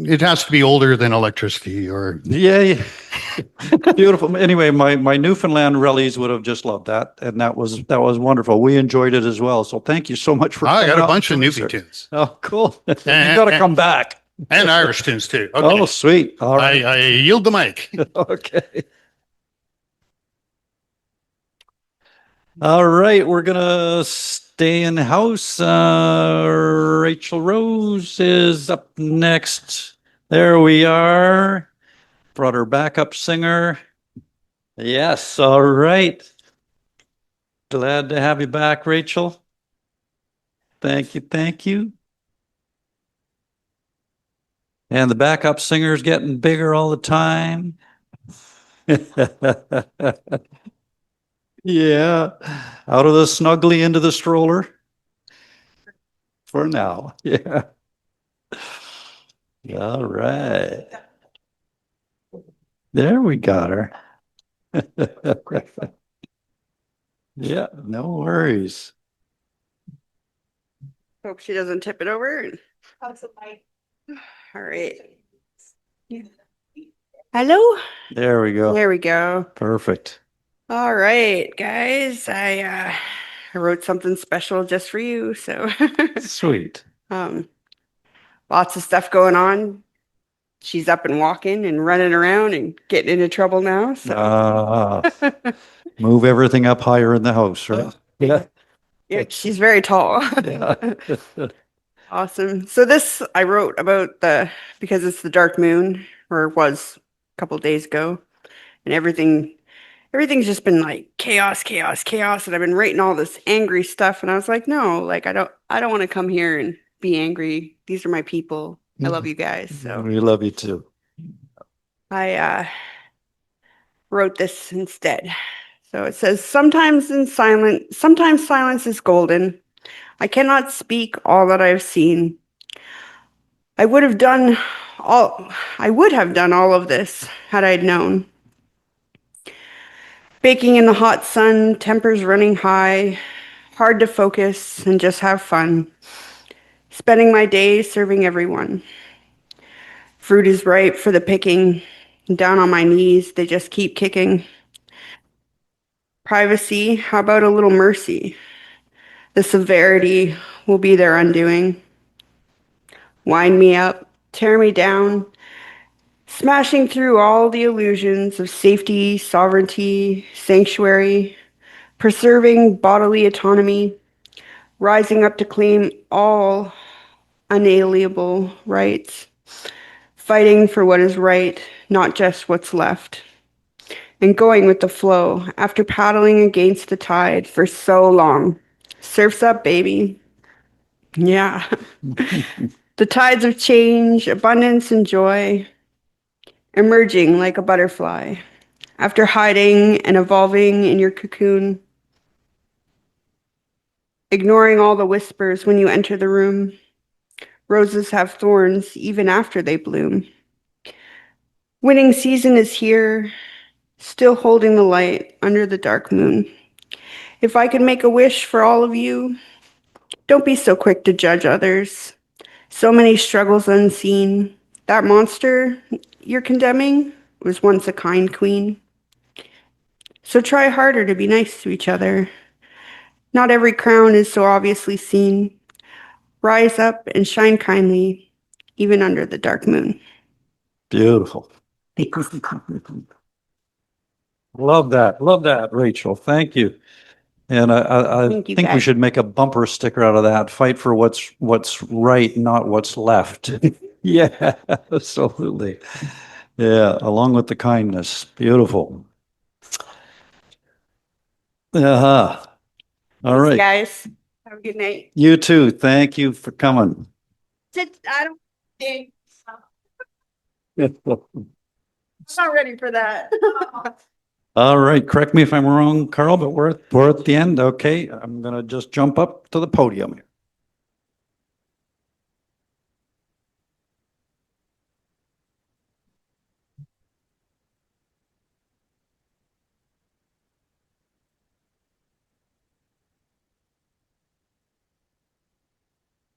it has to be older than electricity or... Yeah. Beautiful. Anyway, my Newfoundland rallies would have just loved that. And that was wonderful. We enjoyed it as well. So thank you so much for... I got a bunch of Newfie tunes. Oh, cool. You got to come back. And Irish tunes too. Okay. Oh, sweet. All right. I yield the mic. Okay. All right. We're going to stay in the house. Rachel Rose is up next. There we are. Brought her backup singer. Yes. All right. Glad to have you back, Rachel. Thank you. Thank you. And the backup singer's getting bigger all the time. Yeah. Out of the snuggly into the stroller. For now. Yeah. All right. There we got her. Yeah, no worries. Hope she doesn't tip it over. All right. Hello? There we go. There we go. Perfect. All right, guys. I wrote something special just for you. So Sweet. Lots of stuff going on. She's up and walking and running around and getting into trouble now. So move everything up higher in the house, right? Yeah. Yeah, she's very tall. Yeah. Awesome. So this I wrote about because it's the dark moon, or it was a couple of days ago, and everything's just been like chaos. And I've been writing all this angry stuff, and I was like, no, like I don't want to come here and be angry. These are my people. I love you guys. So We love you too. I wrote this instead. So it says, sometimes silence is golden. I cannot speak all that I've seen. I would have done all of this had I known. Baking in the hot sun, tempers running high, hard to focus and just have fun. Spending my days serving everyone. Fruit is ripe for the picking. Down on my knees, they just keep kicking. Privacy, how about a little mercy? The severity will be their undoing. Wind me up, tear me down, smashing through all the illusions of safety, sovereignty, sanctuary, preserving bodily autonomy, rising up to claim all unalienable rights, fighting for what is right, not just what's left, and going with the flow after paddling against the tide for so long. Surf's up, baby. Yeah. The tides of change, abundance, and joy, emerging like a butterfly after hiding and evolving in your cocoon, ignoring all the whispers when you enter the room. Roses have thorns even after they bloom. Winning season is here, still holding the light under the dark moon. If I could make a wish for all of you, don't be so quick to judge others. So many struggles unseen. That monster you're condemning was once a kind queen. So try harder to be nice to each other. Not every crown is so obviously seen. Rise up and shine kindly. even under the dark moon. Beautiful. Love that, Rachel. Thank you. And I Thank you, think we guys. should make a bumper sticker out of that. Fight for what's right, not what's left. Yeah, absolutely. Yeah, along with the kindness. Beautiful. Uh-huh. All Thanks, right. guys. Have a good night. You too. Thank you for coming. I don't think I'm not ready for that. All right. Correct me if I'm wrong, Karl, but we're at the end. Okay. I'm going to just jump up to the podium here.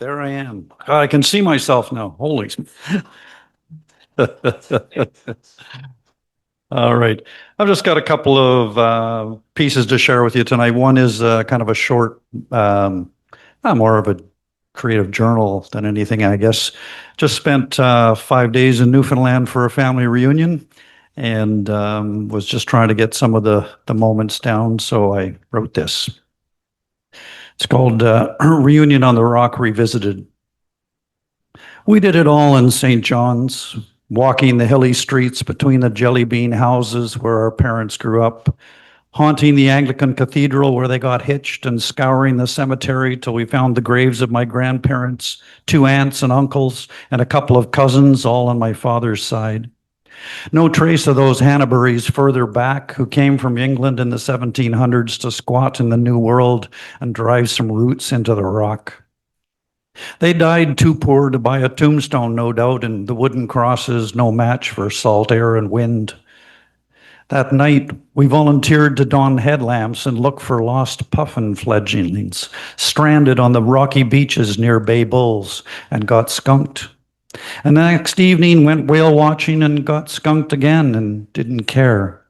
There I am. I can see myself now. Holy. All right. I've just got a couple of pieces to share with you tonight. One is kind of a short, more of a creative journal than anything, I guess. Just spent 5 days in Newfoundland for a family reunion and was just trying to get some of the moments down. So I wrote this. It's called Reunion on the Rock Revisited. We did it all in St. John's, walking the hilly streets between the jelly bean houses where our parents grew up, haunting the Anglican cathedral where they got hitched, and scouring the cemetery till we found the graves of my grandparents, 2 aunts and uncles, and a couple of cousins, all on my father's side. No trace of those Haneburys further back who came from England in the 1700s to squat in the New World and drive some roots into the rock. They died too poor to buy a tombstone, no doubt, and the wooden crosses no match for salt air and wind. That night, we volunteered to don headlamps and look for lost puffin fledglings stranded on the rocky beaches near Bay Bulls and got skunked. And the next evening went whale watching and got skunked again and didn't care.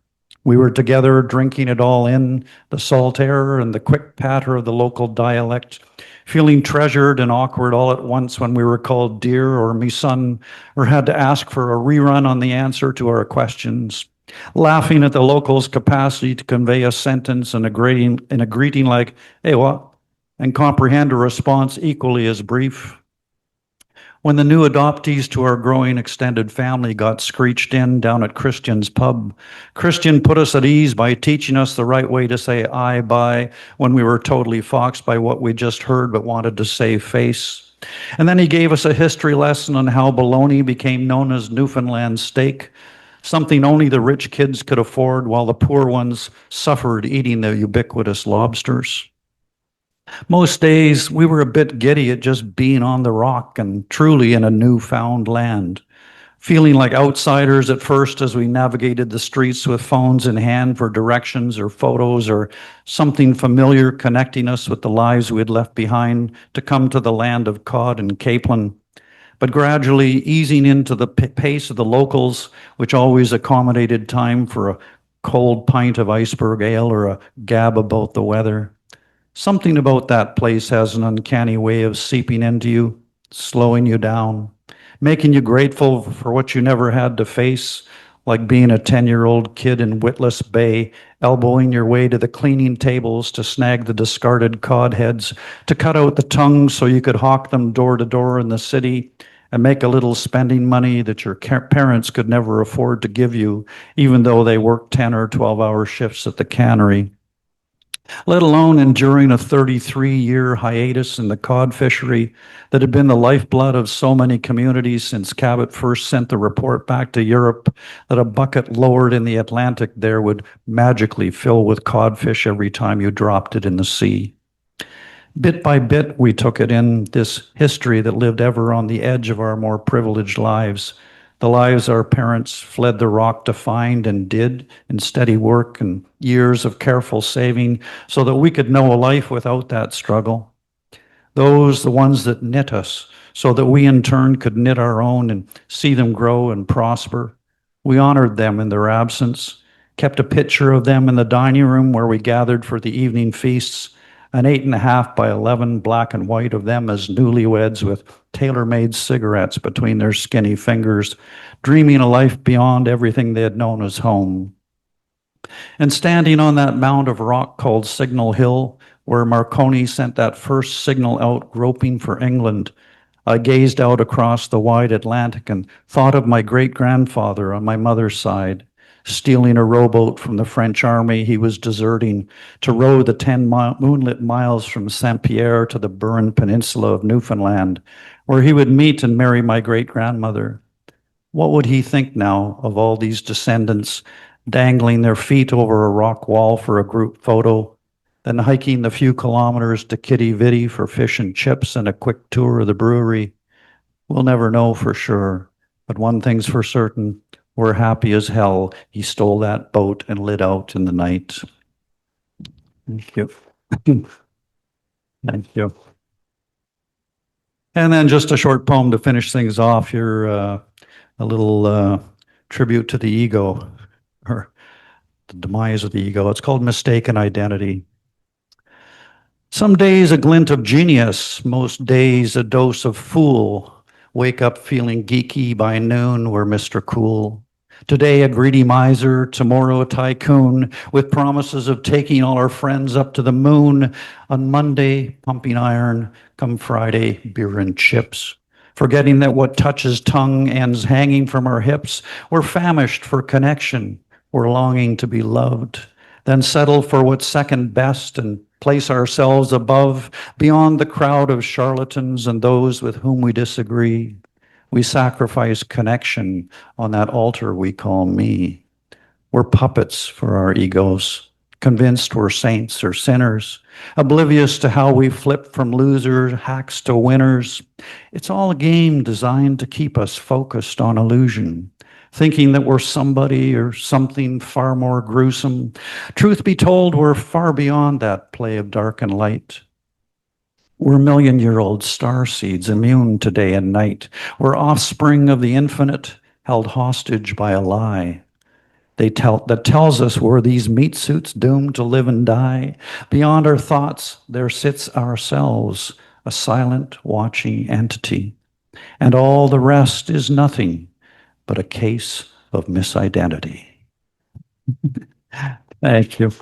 We were together drinking it all in, the salt air and the quick patter of the local dialect, feeling treasured and awkward all at once when we were called dear or me son, or had to ask for a rerun on the answer to our questions, laughing at the locals' capacity to convey a sentence in a greeting like, hey, what? And comprehend a response equally as brief. When the new adoptees to our growing extended family got screeched in down at Christian's pub, Christian put us at ease by teaching us the right way to say I, bye, when we were totally foxed by what we just heard but wanted to save face. And then he gave us a history lesson on how bologna became known as Newfoundland steak, something only the rich kids could afford while the poor ones suffered eating the ubiquitous lobsters. Most days, we were a bit giddy at just being on the rock and truly in a newfound land, feeling like outsiders at first as we navigated the streets with phones in hand for directions or photos or something familiar connecting us with the lives we had left behind to come to the land of cod and capelin, but gradually easing into the pace of the locals, which always accommodated time for a cold pint of iceberg ale or a gab about the weather. Something about that place has an uncanny way of seeping into you, slowing you down, making you grateful for what you never had to face, like being a 10-year-old kid in Witless Bay, elbowing your way to the cleaning tables to snag the discarded cod heads, to cut out the tongues so you could hawk them door to door in the city and make a little spending money that your parents could never afford to give you, even though they worked 10 or 12-hour shifts at the cannery. Let alone enduring a 33-year hiatus in the cod fishery that had been the lifeblood of so many communities since Cabot first sent the report back to Europe that a bucket lowered in the Atlantic there would magically fill with codfish every time you dropped it in the sea. Bit by bit, we took it in, this history that lived ever on the edge of our more privileged lives, the lives our parents fled the rock to find and did in steady work and years of careful saving so that we could know a life without that struggle. Those, the ones that knit us, so that we in turn could knit our own and see them grow and prosper. We honored them in their absence, kept a picture of them in the dining room where we gathered for the evening feasts, an 8.5 by 11 black and white of them as newlyweds with tailor-made cigarettes between their skinny fingers, dreaming a life beyond everything they had known as home. And standing on that mound of rock called Signal Hill, where Marconi sent that first signal out groping for England, I gazed out across the wide Atlantic and thought of my great-grandfather on my mother's side, stealing a rowboat from the French army he was deserting to row the 10 moonlit miles from Saint-Pierre to the Burin Peninsula of Newfoundland, where he would meet and marry my great-grandmother. What would he think now of all these descendants dangling their feet over a rock wall for a group photo, then hiking the few kilometers to Kitty Vitty for fish and chips and a quick tour of the brewery? We'll never know for sure, but one thing's for certain, we're happy as hell he stole that boat and lit out in the night. Thank you. Thank you. And then just a short poem to finish things off here, a little tribute to the ego, or the demise of the ego. It's called Mistaken Identity. Some days a glint of genius, most days a dose of fool. Wake up feeling geeky by noon, we're Mr. Cool. Today a greedy miser, tomorrow a tycoon, with promises of taking all our friends up to the moon. On Monday, pumping iron, come Friday, beer and chips. Forgetting that what touches tongue ends hanging from our hips. We're famished for connection, we're longing to be loved. Then settle for what's second best and place ourselves above, beyond the crowd of charlatans and those with whom we disagree. We sacrifice connection on that altar we call me. We're puppets for our egos, convinced we're saints or sinners, oblivious to how we flip from loser hacks to winners. It's all a game designed to keep us focused on illusion, thinking that we're somebody or something far more gruesome. Truth be told, we're far beyond that play of dark and light. We're million-year-old star seeds immune to day and night. We're offspring of the infinite, held hostage by a lie. That tells us we're these meat suits doomed to live and die. Beyond our thoughts, there sits ourselves, a silent, watching entity. And all the rest is nothing but a case of misidentity. Thank you.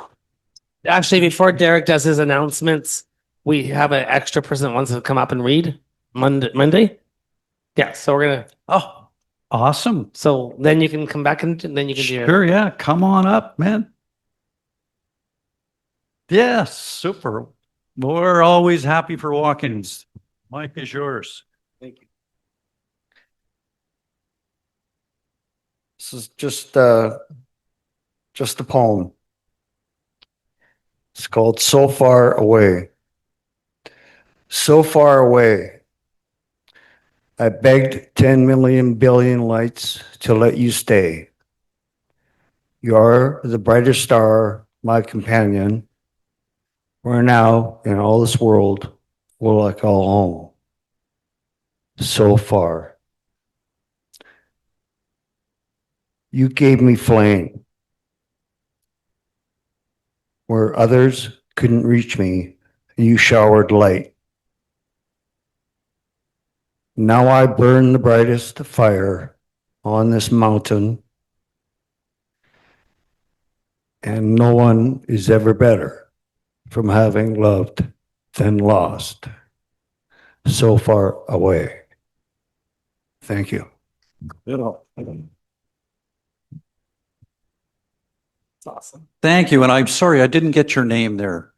Actually, before Derek does his announcements, we have an extra person that wants to come up and read Monday. Yeah, so we're gonna. Oh, awesome! So then you can come back and then you can do. Sure, yeah. Come on up, man. Yes, super. We're always happy for walk-ins. Mike is yours. Thank you. This is just a poem. It's called So Far Away. So far away, I begged 10 million billion lights to let you stay. You're the brightest star, my companion. Where now, in all this world, will I call home? So far. You gave me flame. Where others couldn't reach me, you showered light. Now I burn the brightest fire on this mountain, and no one is ever better from having loved than lost. So far away. Thank you. It's awesome. Thank you. And I'm sorry, I didn't get your name there.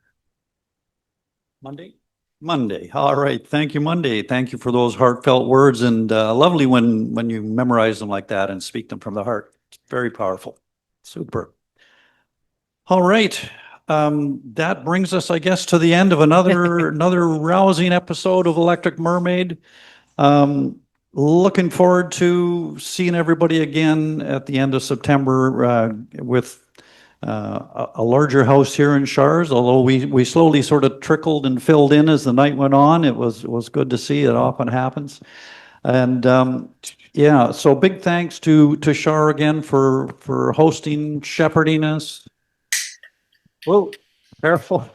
Monday? Monday. All right. Thank you, Monday. Thank you for those heartfelt words, and lovely when you memorize them like that and speak them from the heart. It's very powerful. Super. All right. That brings us, I guess, to the end of another rousing episode of Electric Mermaid. Looking forward to seeing everybody again at the end of September with a larger house here in Char's, although we slowly sort of trickled and filled in as the night went on. It was good to see. It often happens. And yeah, so big thanks to Char again for hosting, shepherding us. Whoa, careful.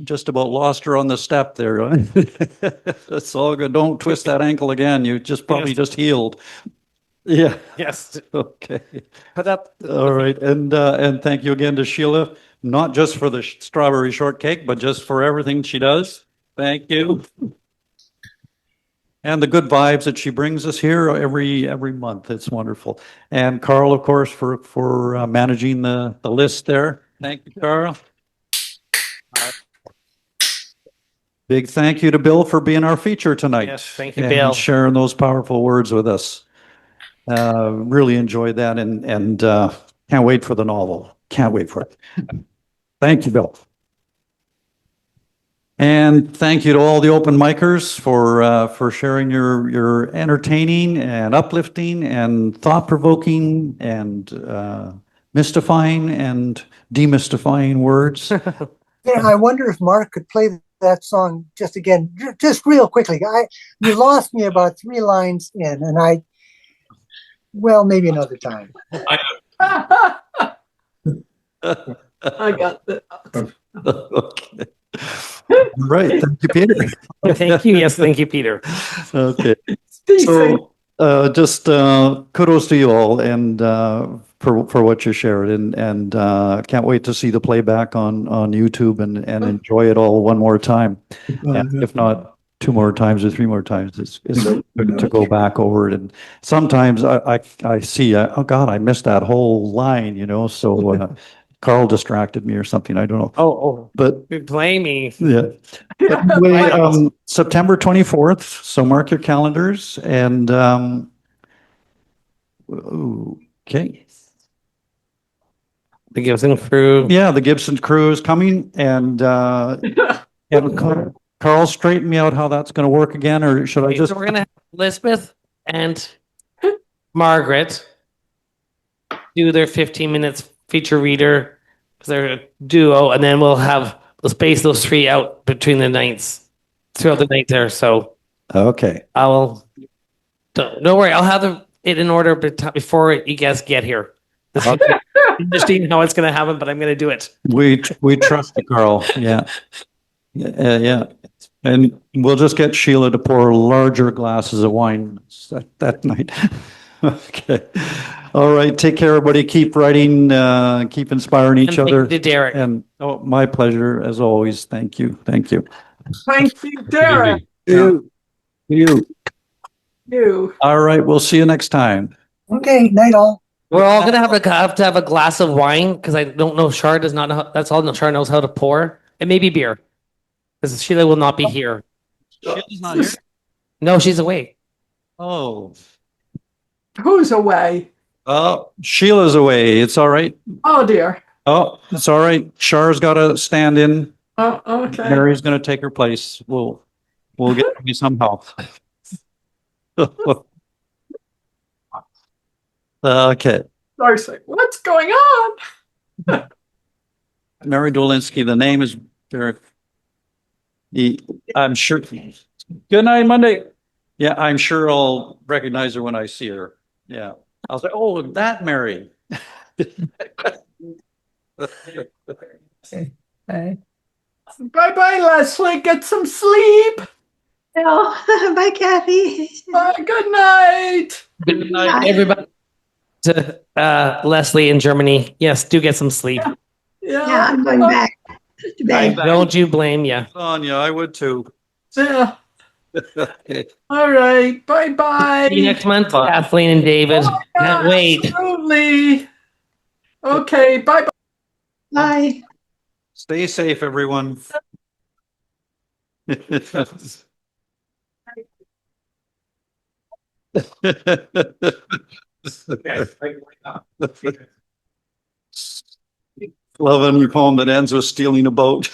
Just about lost her on the step there. That's all good. Don't twist that ankle again. You just probably just healed. Yeah. Yes. Okay. Put up. All right. And thank you again to Sheila, not just for the strawberry shortcake, but just for everything she does. Thank you. And the good vibes that she brings us here every month. It's wonderful. And Karl, of course, for managing the list there. Thank you, Karl. Big thank you to Bill for being our feature tonight. Yes, thank you, and Bill. sharing those powerful words with us. Really enjoyed that and can't wait for the novel. Can't wait for it. Thank you, Bill. And thank you to all the open micers for sharing your entertaining and uplifting and thought-provoking and mystifying and demystifying words. Yeah, I wonder if Mark could play that song just again, just real quickly. You lost me about 3 lines in, and well, maybe another time. I got that. Okay. All right. Thank you, Peter. Thank you. Yes, thank you, Peter. Okay. So just kudos to you all and for what you shared and can't wait to see the playback on YouTube and enjoy it all one more time. And if not 2 more times or 3 more times, it's good to go back over it. And sometimes I see, oh God, I missed that whole line, so Karl distracted me or something. I don't know. Oh, but blame me. Yeah. But anyway, September 24th. So mark your calendars and okay. The Gibson crew. Yeah, the Gibson crew is coming and Karl straighten me out how that's going to work again, or should I just? So we're gonna have Elizabeth and Margaret do their 15 minutes feature reader because they're a duo, and then we'll space those 3 out between the nights throughout the night there. So okay, don't worry, I'll have it in order before you guys get here. Understanding how it's going to happen, but I'm going to do it. We trust you, Karl. Yeah. Yeah. And we'll just get Sheila to pour larger glasses of wine that night. Okay. All right. Take care, everybody. Keep writing, keep inspiring each other. Thank you, Derek. And my pleasure as always. Thank you. Thank you. Thank you, Derek. You. All right. We'll see you next time. Okay. Night all. We're all gonna have to have a glass of wine because I don't know. Char does not know. That's all Char knows how to pour, and maybe beer, because Sheila will not be here. Sheila's not here. No, she's away. Oh, who's away? Oh, Sheila's away. It's all right. Oh dear. Oh, it's all right. Char's got to stand in. Oh, okay. Mary's going to take her place. We'll get you somehow. Okay. Darcy, what's going on? Mary Dolinsky, the name is Derek. I'm sure. Good night, Monday. Yeah, I'm sure I'll recognize her when I see her. Yeah. I'll say, oh, that Mary. Bye. Bye-bye, Leslie. Get some sleep. Oh, bye, Kathy. Good night. Good night, everybody. To Leslie in Germany. Yes, do get some sleep. Yeah, I'm going back to bed. Don't you blame you. Sonia, I would too. Yeah. Okay. All right. Bye-bye. See you next month, Kathleen and David. Can't wait. Absolutely. Okay. Bye-bye. Bye. Stay safe, everyone. Love a new poem that ends with stealing a boat.